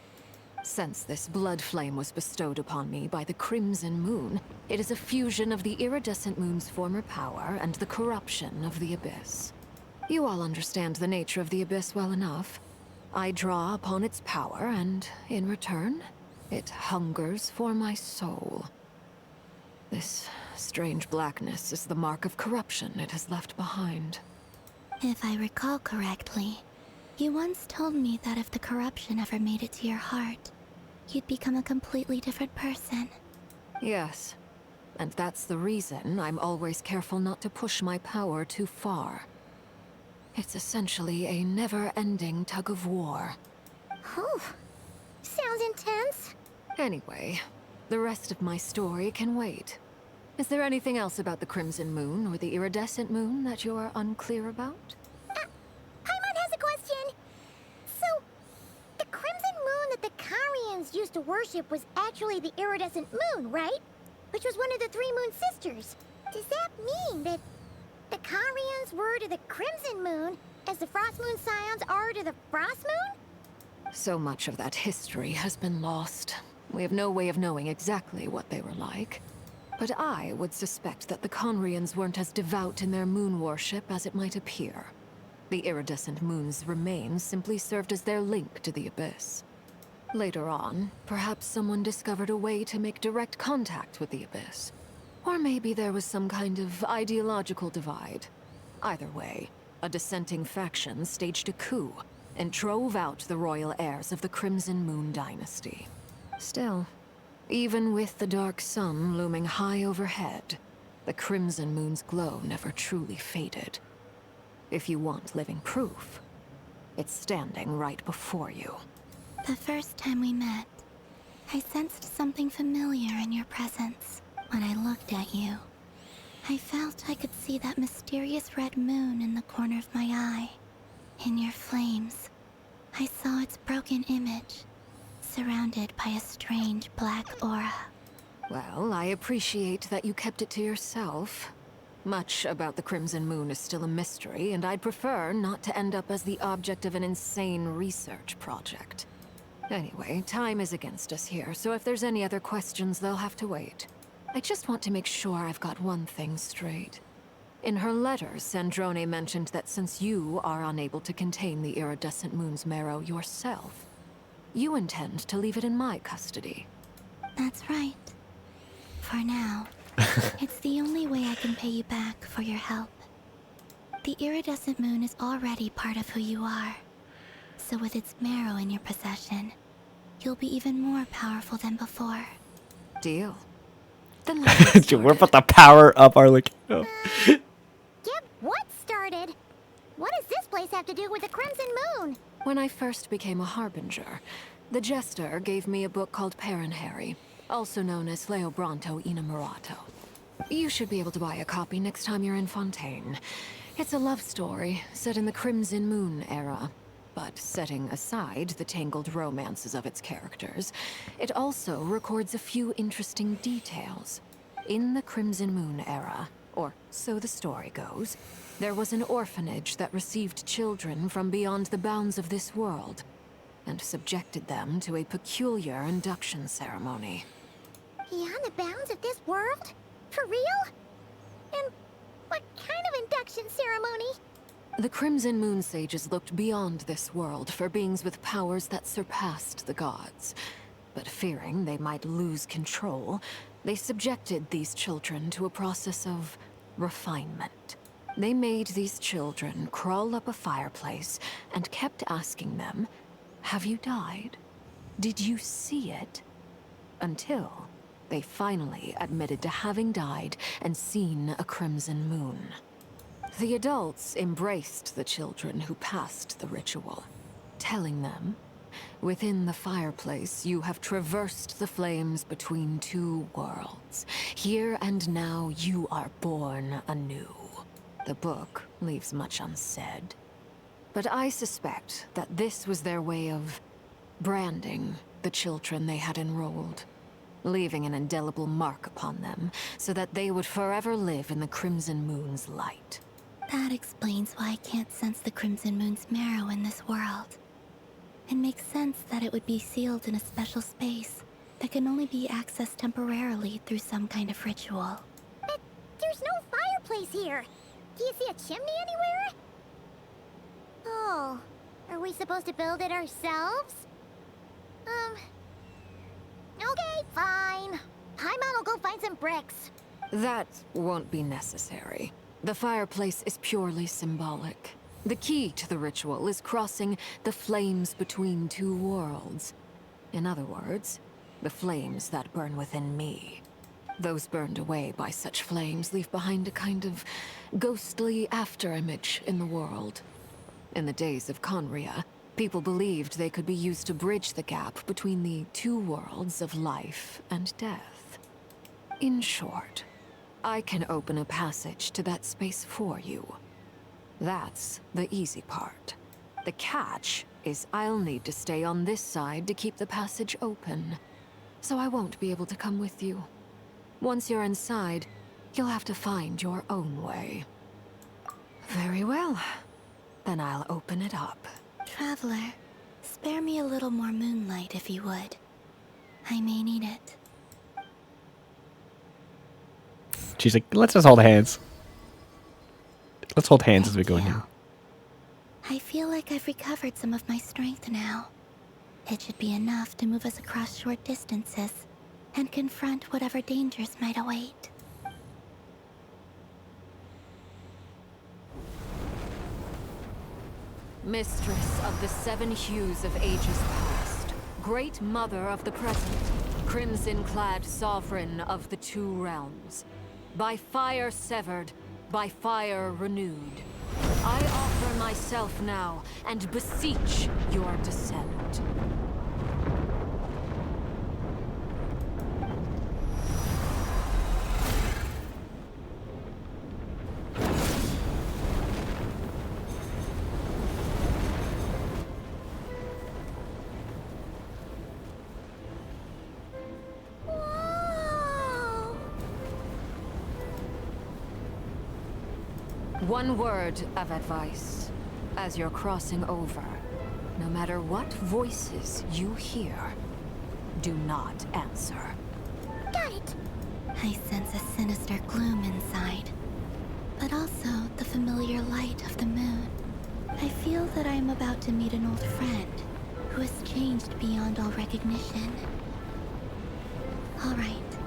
Since this blood flame was bestowed upon me by the Crimson Moon, it is a fusion of the iridescent moon's former power and the corruption of the abyss. You all understand the nature of the abyss well enough. I draw upon its power, and in return, it hungers for my soul. This strange blackness is the mark of corruption it has left behind. If I recall correctly, you once told me that if the corruption ever made it to your heart, you'd become a completely different person. Yes, and that's the reason I'm always careful not to push my power too far. It's essentially a never-ending tug of war. Oh, sounds intense. Anyway, the rest of my story can wait. Is there anything else about the Crimson Moon or the Iridescent Moon that you're unclear about? Paimon has a question. So, the Crimson Moon that the Karians used to worship was actually the Iridescent Moon, right? Which was one of the three Moon Sisters. Does that mean that the Karians were to the Crimson Moon as the Frost Moon Scions are to the Frost Moon? So much of that history has been lost. We have no way of knowing exactly what they were like. But I would suspect that the Conrians weren't as devout in their moon worship as it might appear. The iridescent moon's remains simply served as their link to the abyss. Later on, perhaps someone discovered a way to make direct contact with the abyss. Or maybe there was some kind of ideological divide. Either way, a dissenting faction staged a coup and drove out the royal heirs of the Crimson Moon dynasty. Still, even with the dark sun looming high overhead, the Crimson Moon's glow never truly faded. If you want living proof, it's standing right before you. The first time we met, I sensed something familiar in your presence. When I looked at you, I felt I could see that mysterious red moon in the corner of my eye. In your flames, I saw its broken image, surrounded by a strange black aura. Well, I appreciate that you kept it to yourself. Much about the Crimson Moon is still a mystery, and I'd prefer not to end up as the object of an insane research project. Anyway, time is against us here, so if there's any other questions, they'll have to wait. I just want to make sure I've got one thing straight. In her letter, Sandrone mentioned that since you are unable to contain the iridescent moon's marrow yourself, you intend to leave it in my custody. That's right. For now, it's the only way I can pay you back for your help. The iridescent moon is already part of who you are. So with its marrow in your possession, you'll be even more powerful than before. Deal. Then Dude, we're about to power up our Arlecchino. Get what started? What does this place have to do with the Crimson Moon? When I first became a harbinger, The Jester gave me a book called Paranhari, also known as Leobranto Innamorato. You should be able to buy a copy next time you're in Fontaine. It's a love story set in the Crimson Moon era. But setting aside the tangled romances of its characters, it also records a few interesting details. In the Crimson Moon era, or so the story goes, there was an orphanage that received children from beyond the bounds of this world, and subjected them to a peculiar induction ceremony. Beyond the bounds of this world? For real? And what kind of induction ceremony? The Crimson Moon Sages looked beyond this world for beings with powers that surpassed the gods. But fearing they might lose control, they subjected these children to a process of refinement. They made these children crawl up a fireplace and kept asking them, "Have you died? Did you see it?" Until they finally admitted to having died and seen a crimson moon. The adults embraced the children who passed the ritual, telling them, "Within the fireplace, you have traversed the flames between two worlds. Here and now, you are born anew." The book leaves much unsaid. But I suspect that this was their way of branding the children they had enrolled, leaving an indelible mark upon them so that they would forever live in the Crimson Moon's light. That explains why I can't sense the Crimson Moon's marrow in this world. It makes sense that it would be sealed in a special space that can only be accessed temporarily through some kind of ritual. But there's no fireplace here. Do you see a chimney anywhere? Oh, are we supposed to build it ourselves? Okay, fine. Paimon will go find some bricks. That won't be necessary. The fireplace is purely symbolic. The key to the ritual is crossing the flames between two worlds. In other words, the flames that burn within me. Those burned away by such flames leave behind a kind of ghostly afterimage in the world. In the days of Conria, people believed they could be used to bridge the gap between the two worlds of life and death. In short, I can open a passage to that space for you. That's the easy part. The catch is I'll need to stay on this side to keep the passage open, so I won't be able to come with you. Once you're inside, you'll have to find your own way. Very well. Then I'll open it up. Traveler, spare me a little more moonlight if you would. I may need it. She's like, let's just hold hands. Let's hold hands as we go in here. I feel like I've recovered some of my strength now. It should be enough to move us across short distances and confront whatever dangers might await. Mistress of the seven hues of ages past, great mother of the present, crimson-clad sovereign of the two realms, by fire severed, by fire renewed, I offer myself now and beseech your descent. One word of advice. As you're crossing over, no matter what voices you hear, do not answer. Got it. I sense a sinister gloom inside, but also the familiar light of the moon. I feel that I am about to meet an old friend who has changed beyond all recognition. All right,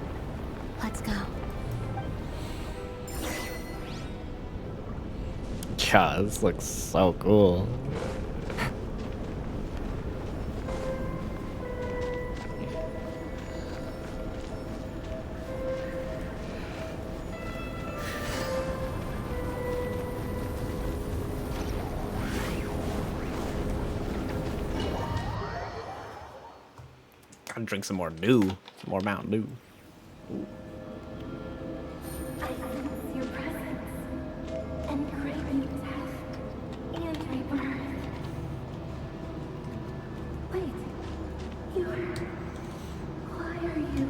let's go. God, this looks so cool. Gotta drink some more Dew. Some more Mountain Dew. Ooh. I sense your presence and craving death and rebirth. Wait, why are you?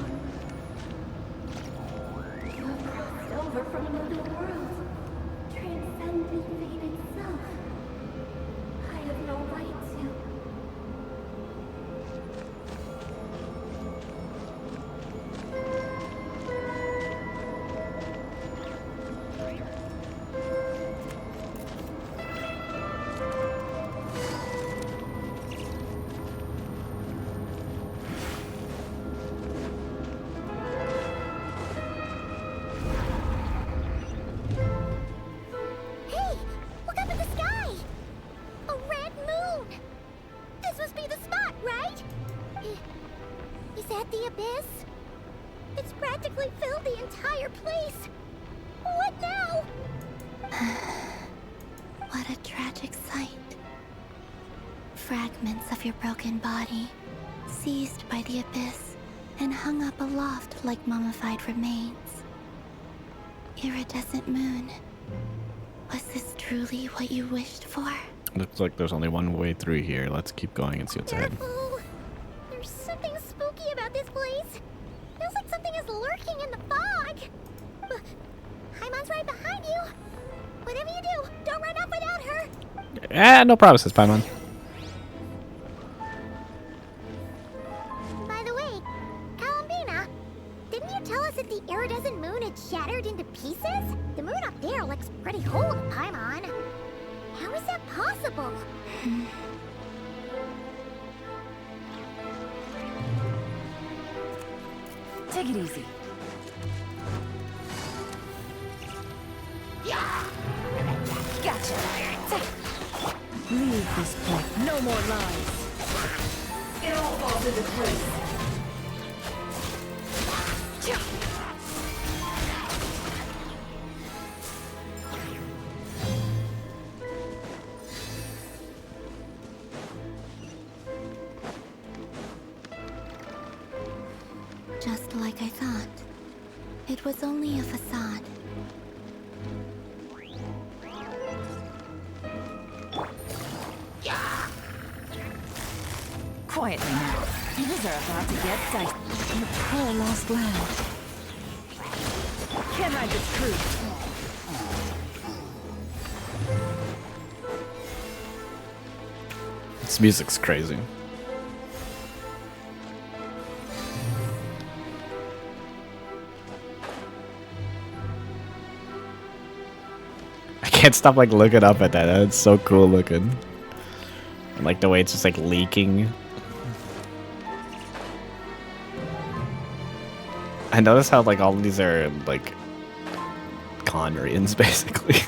You have crossed over from another world, transcended fate itself. I have no right to. Hey, look up at the sky! A red moon! This must be the spot, right? Is that the abyss? It's practically filled the entire place. What now? What a tragic sight. Fragments of your broken body, seized by the abyss and hung up aloft like mummified remains. Iridescent moon. Was this truly what you wished for? Looks like there's only one way through here. Let's keep going and see what's ahead. Careful. There's something spooky about this place. Feels like something is lurking in the fog. Paimon's right behind you. Whatever you do, don't run off without her. No promises, Paimon. By the way, Columbina, didn't you tell us that the iridescent moon had shattered into pieces? The moon up there looks pretty whole to Paimon. How is that possible? Take it easy. Gotcha. Leave this place. No more lies. It all falls into place. Just like I thought. It was only a facade. Quietly now. Things are about to get dicey. Your poor lost land. Can't hide this truth. This music's crazy. I can't stop like looking up at that. That's so cool looking. And like the way it's just like leaking. I notice how like all of these are like Conrians basically.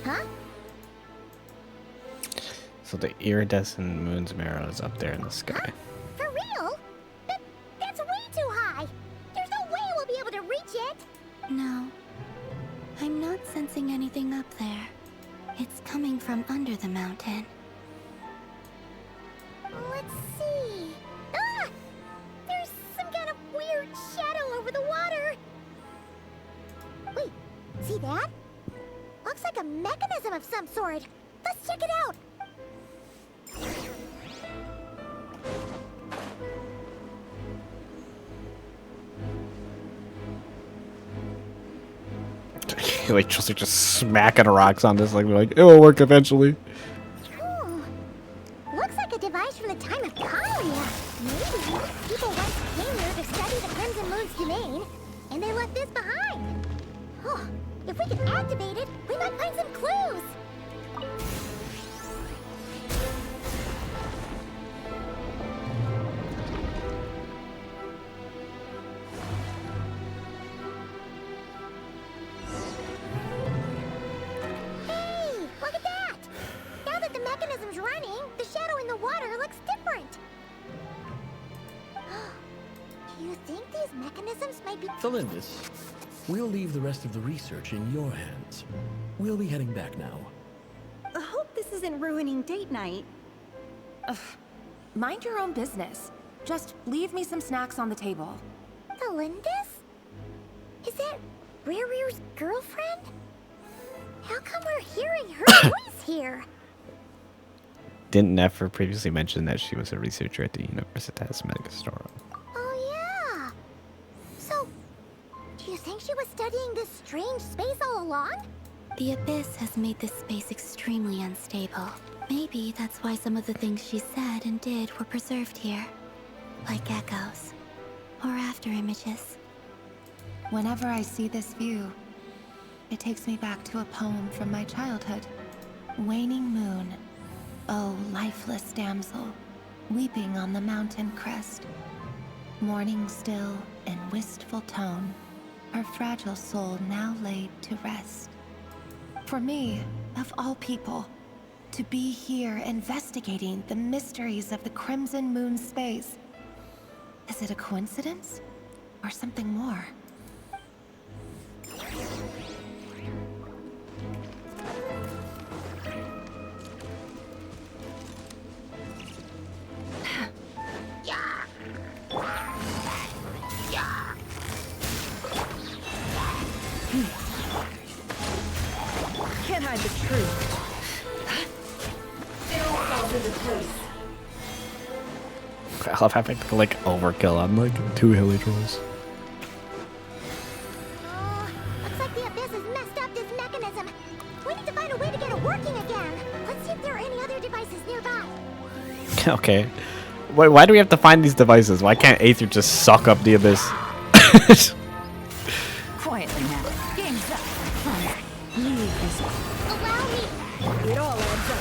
Huh? So the iridescent moon's marrow is up there in the sky. For real? That's way too high. There's no way we'll be able to reach it. No. I'm not sensing anything up there. It's coming from under the mountain. Let's see. Ah! There's some kind of weird shadow over the water. Wait, see that? Looks like a mechanism of some sort. Let's check it out. Like just smacking rocks on this, like we're like, it'll work eventually. Looks like a device from the time of Krai. Maybe people once came here to study the Crimson Moon's domain, and they left this behind. Oh, if we can activate it, we might find some clues. Thelindis, we'll leave the rest of the research in your hands. We'll be heading back now. I hope this isn't ruining date night. Ugh. Mind your own business. Just leave me some snacks on the table. Thelindis? Is that Rear's girlfriend? How come we're hearing her voice here? Didn't Nefer previously mention that she was a researcher at the Universitas Megastorum? Oh yeah. So, do you think she was studying this strange space all along? The Abyss has made this space extremely unstable. Maybe that's why some of the things she said and did were preserved here. Like echoes. Or after images. Whenever I see this view, it takes me back to a poem from my childhood. Waning moon, oh lifeless damsel, weeping on the mountain crest. Mourning still in wistful tone, her fragile soul now laid to rest. For me, of all people, to be here investigating the mysteries of the Crimson Moon space. Is it a coincidence? Or something more? Can't hide the truth. It all falls into place. I love having to like overkill on like 2 hilly trolls. Looks like the Abyss has messed up this mechanism. We need to find a way to get it working again. Let's see if there are any other devices nearby. Okay. Wait, why do we have to find these devices? Why can't Aether just suck up the Abyss? Quietly now. Game's up. Leave this. Allow me. It all adds up.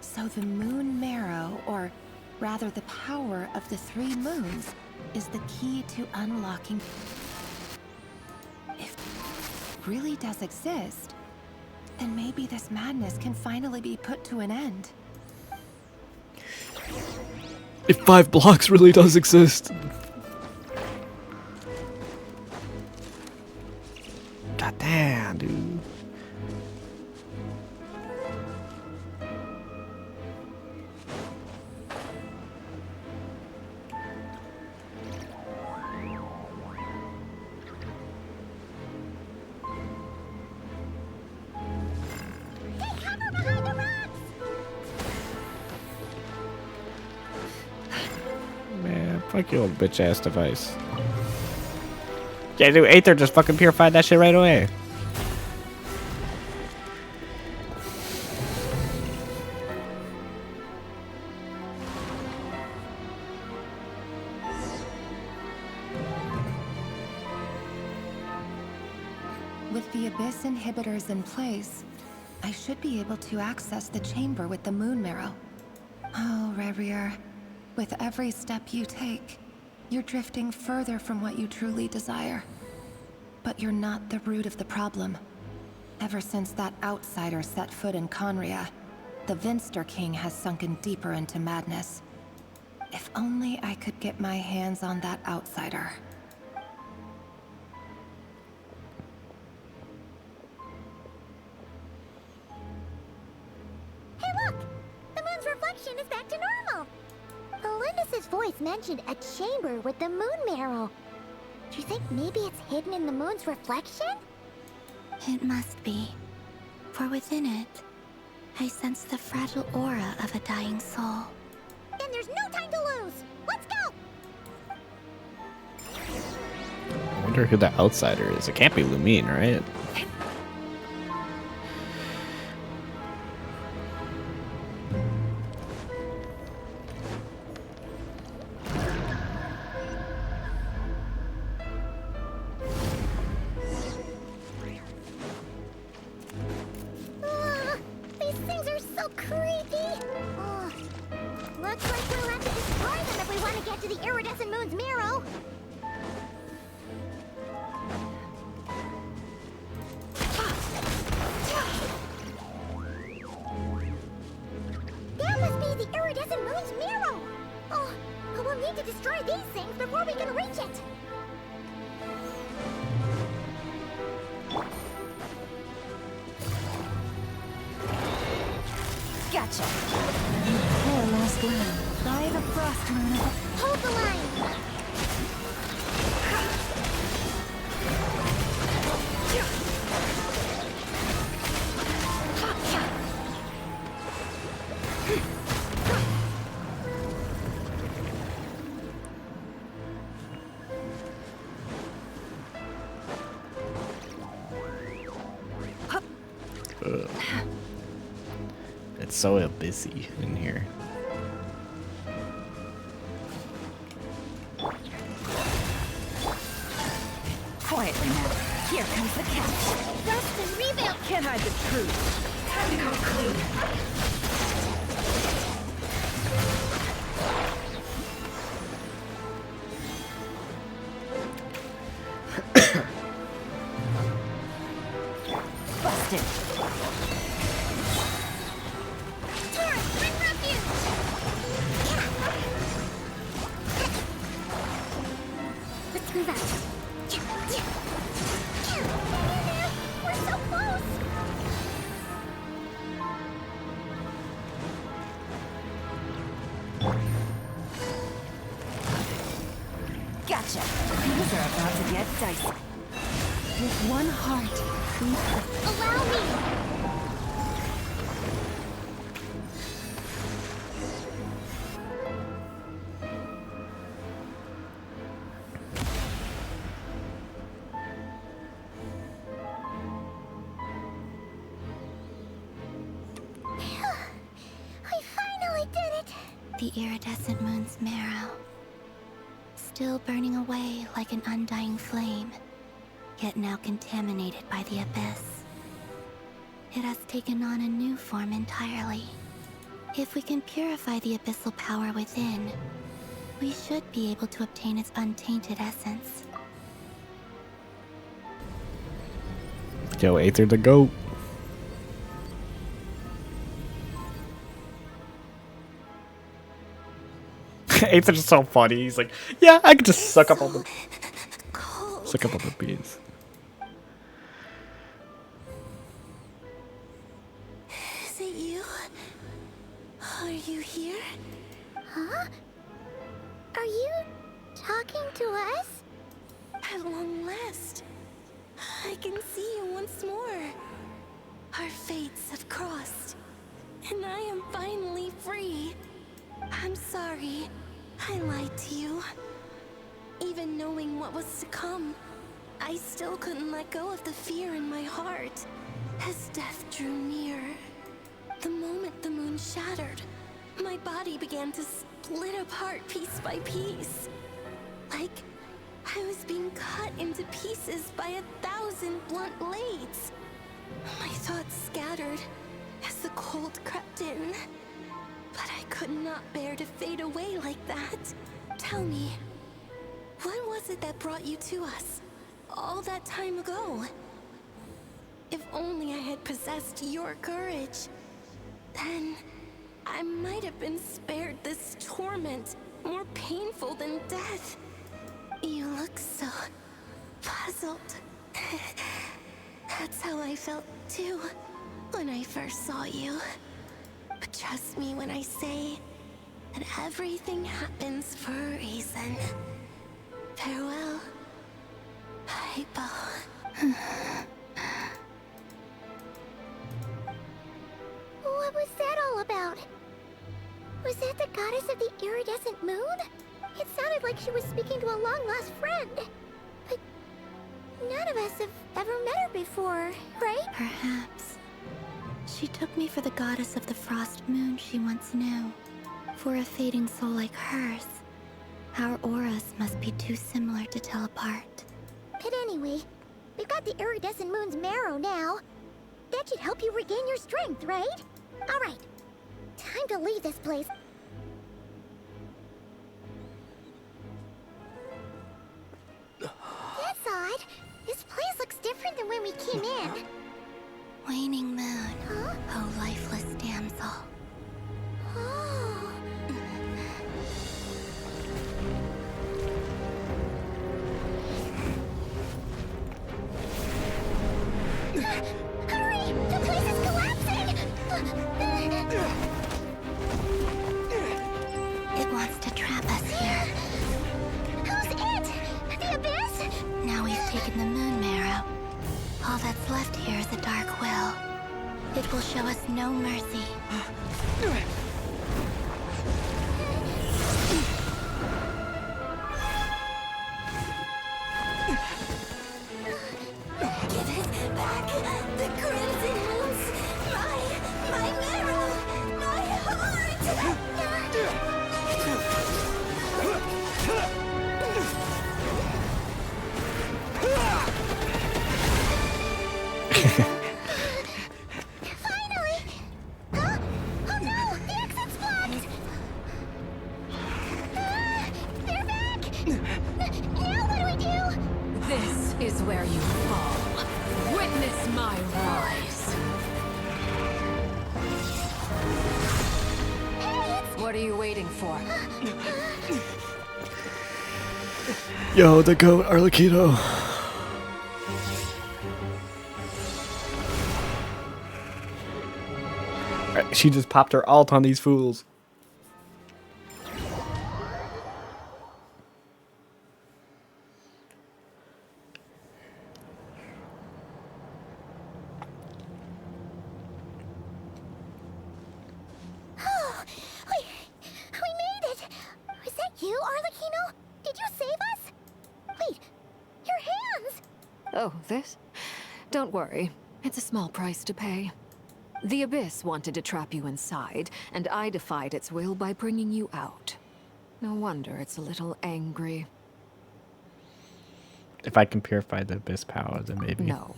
So the moon marrow, or rather the power of the 3 moons, is the key to unlocking. If it really does exist, then maybe this madness can finally be put to an end. If 5 blocks really does exist. God damn, dude. Man, fuck your old bitch ass device. Yeah, dude, Aether just fucking purified that shit right away. With the Abyss inhibitors in place, I should be able to access the chamber with the moon marrow. Oh, Rerir, with every step you take, you're drifting further from what you truly desire. But you're not the root of the problem. Ever since that outsider set foot in Conria, the Vinster King has sunken deeper into madness. If only I could get my hands on that outsider. Hey look! The moon's reflection is back to normal! Melindis' voice mentioned a chamber with the moon marrow. Do you think maybe it's hidden in the moon's reflection? It must be. For within it, I sense the fragile aura of a dying soul. Then there's no time to lose! Let's go! wonder who the outsider is. It can't be Lumine, right? These things are so creepy. Looks like we'll have to destroy them if we want to get to the iridescent moon's marrow. That must be the iridescent moon's marrow. Oh, we'll need to destroy these things before we can reach it. Gotcha. Our last round. By the frost moon of... Hold the line. Ugh. It's so busy in here. Quietly now. Here comes the catch. Rust and rebuild. Can't hide the truth. Time to go clean. Busted. Let's move out. We're so close. Gotcha. Things are about to get dicey. With one heart. Allow me. We finally did it. The iridescent moon's marrow, still burning away like an undying flame, yet now contaminated by the abyss. It has taken on a new form entirely. If we can purify the abyssal power within, we should be able to obtain its untainted essence. Yo, Aether the GOAT. Aether's so funny. He's like, yeah, I could just suck up all the bees. Is it you? Are you here? Huh? Are you talking to us? At long last, I can see you once more. Our fates have crossed, and I am finally free. I'm sorry, I lied to you. Even knowing what was to come, I still couldn't let go of the fear in my heart. As death drew near, the moment the moon shattered, my body began to split apart piece by piece. Like I was being cut into pieces by 1,000 blunt blades. My thoughts scattered as the cold crept in. But I could not bear to fade away like that. Tell me, what was it that brought you to us all that time ago? If only I had possessed your courage, then I might have been spared this torment, more painful than death. You look so puzzled. That's how I felt too when I first saw you. But trust me when I say that everything happens for a reason. Farewell, Hypo. What was that all about? Was that the goddess of the iridescent moon? It sounded like she was speaking to a long-lost friend. But None of us have ever met her before, right? Perhaps. She took me for the goddess of the frost moon she once knew. For a fading soul like hers, our auras must be too similar to tell apart. But anyway, we've got the iridescent moon's marrow now. That should help you regain your strength, right? Alright, time to leave this place. That's odd. This place looks different than when we came in. Waning moon, oh lifeless damsel. Oh. Hurry! The place is collapsing! It wants to trap us here. Who's it? The Abyss? Now we've taken the moon marrow. All that's left here is a dark will. It will show us no mercy. Give it back! The crimson moons! My marrow! My heart! Finally! Huh? Oh no! The exit's blocked! They're back! Now what do we do? This is where you fall. Witness my rise. What are you waiting for? Yo, the goat, Arlecchino. She just popped her alt on these fools. Oh, we made it! Was that you, Arlecchino? Did you save us? Wait, your hands! Oh, this? Don't worry. It's a small price to pay. The Abyss wanted to trap you inside, and I defied its will by bringing you out. No wonder it's a little angry. If I can purify the abyss power, then maybe. No.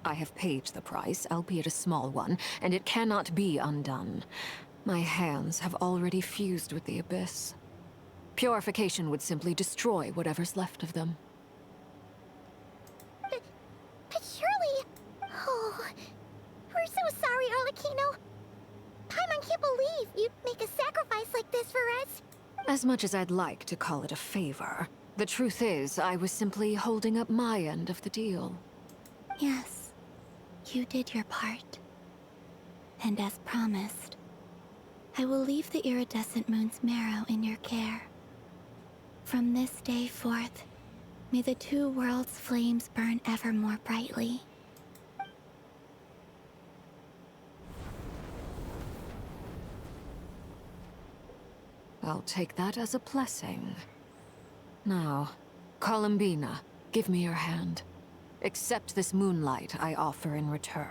I have paid the price, albeit a small one, and it cannot be undone. My hands have already fused with the Abyss. Purification would simply destroy whatever's left of them. But surely... Oh... We're so sorry, Arlecchino. Paimon can't believe you'd make a sacrifice like this for us. As much as I'd like to call it a favor, the truth is I was simply holding up my end of the deal. Yes, you did your part. And as promised, I will leave the iridescent moon's marrow in your care. From this day forth, may the two worlds' flames burn ever more brightly. I'll take that as a blessing. Now, Columbina, give me your hand. Accept this moonlight I offer in return.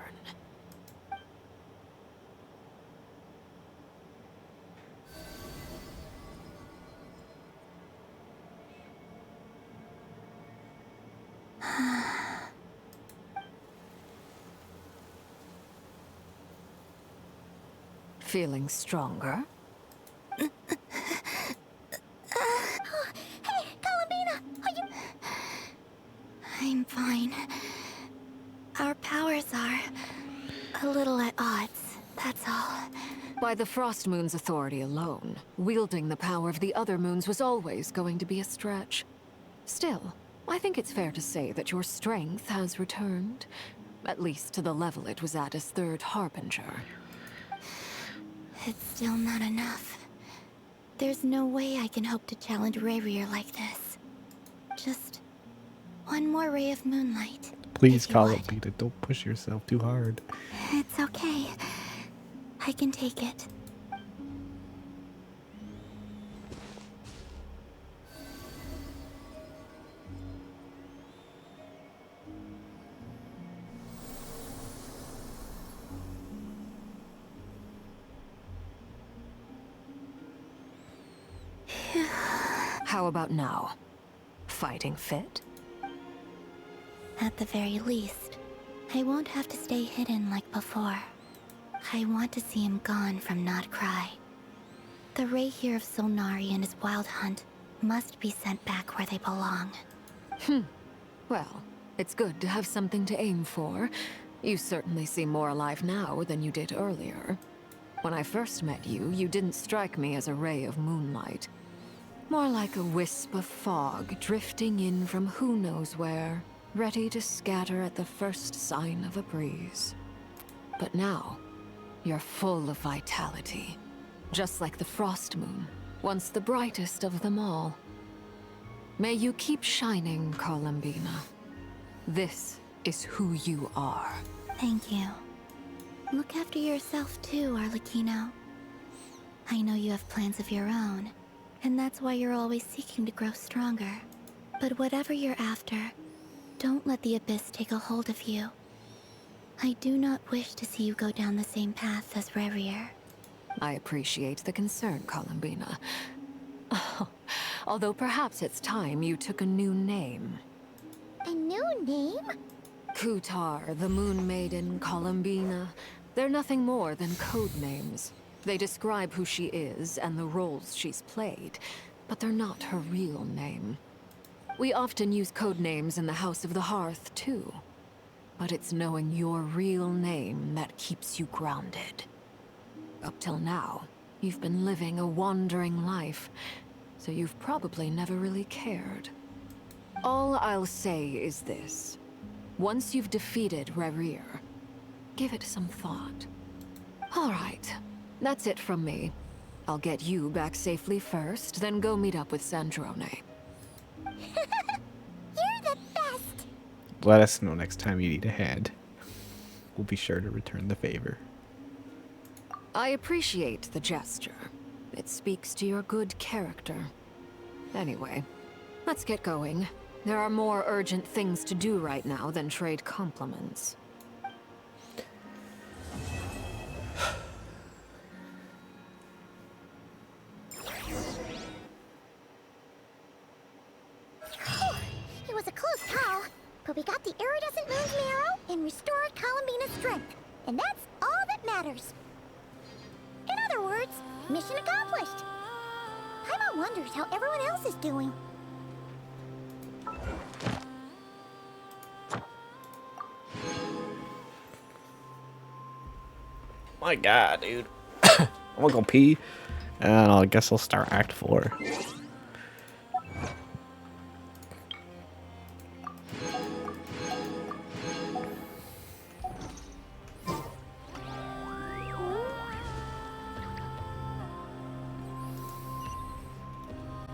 Feeling stronger? Hey, Columbina! Are you... I'm fine. Our powers are a little at odds, that's all. By the Frost Moon's authority alone, wielding the power of the other moons was always going to be a stretch. Still, I think it's fair to say that your strength has returned. At least to the level it was at as Third Harbinger. It's still not enough. There's no way I can hope to challenge Rayrier like this. Just one more ray of moonlight. Please call it, Peter. Don't push yourself too hard. It's okay. I can take it. How about now? Fighting fit? At the very least, I won't have to stay hidden like before. I want to see him gone from Not Krai. The Rahier of Solnari and his wild hunt must be sent back where they belong. Well, it's good to have something to aim for. You certainly seem more alive now than you did earlier. When I first met you, you didn't strike me as a ray of moonlight. More like a wisp of fog drifting in from who knows where, ready to scatter at the first sign of a breeze. But now, you're full of vitality. Just like the Frost Moon, once the brightest of them all. May you keep shining, Columbina. This is who you are. Thank you. Look after yourself too, Arlecchino. I know you have plans of your own, and that's why you're always seeking to grow stronger. But whatever you're after, don't let the Abyss take a hold of you. I do not wish to see you go down the same path as Revier. I appreciate the concern, Columbina. Although perhaps it's time you took a new name. A new name? Kutar, the Moon Maiden, Columbina. They're nothing more than code names. They describe who she is and the roles she's played, but they're not her real name. We often use code names in the House of the Hearth, too. But it's knowing your real name that keeps you grounded. Up till now, you've been living a wandering life, so you've probably never really cared. All I'll say is this. Once you've defeated Revier, give it some thought. All right, that's it from me. I'll get you back safely first, then go meet up with Sandrone. You're the best! Let us know next time you need a hand. We'll be sure to return the favor. I appreciate the gesture. It speaks to your good character. Anyway, let's get going. There are more urgent things to do right now than trade compliments. It was a close call, but we got the iridescent moon's marrow and restored Columbina's strength. And that's all that matters. In other words, mission accomplished. Paimon wonders how everyone else is doing. My God, dude. I'm gonna go pee, and I guess I'll start Act 4.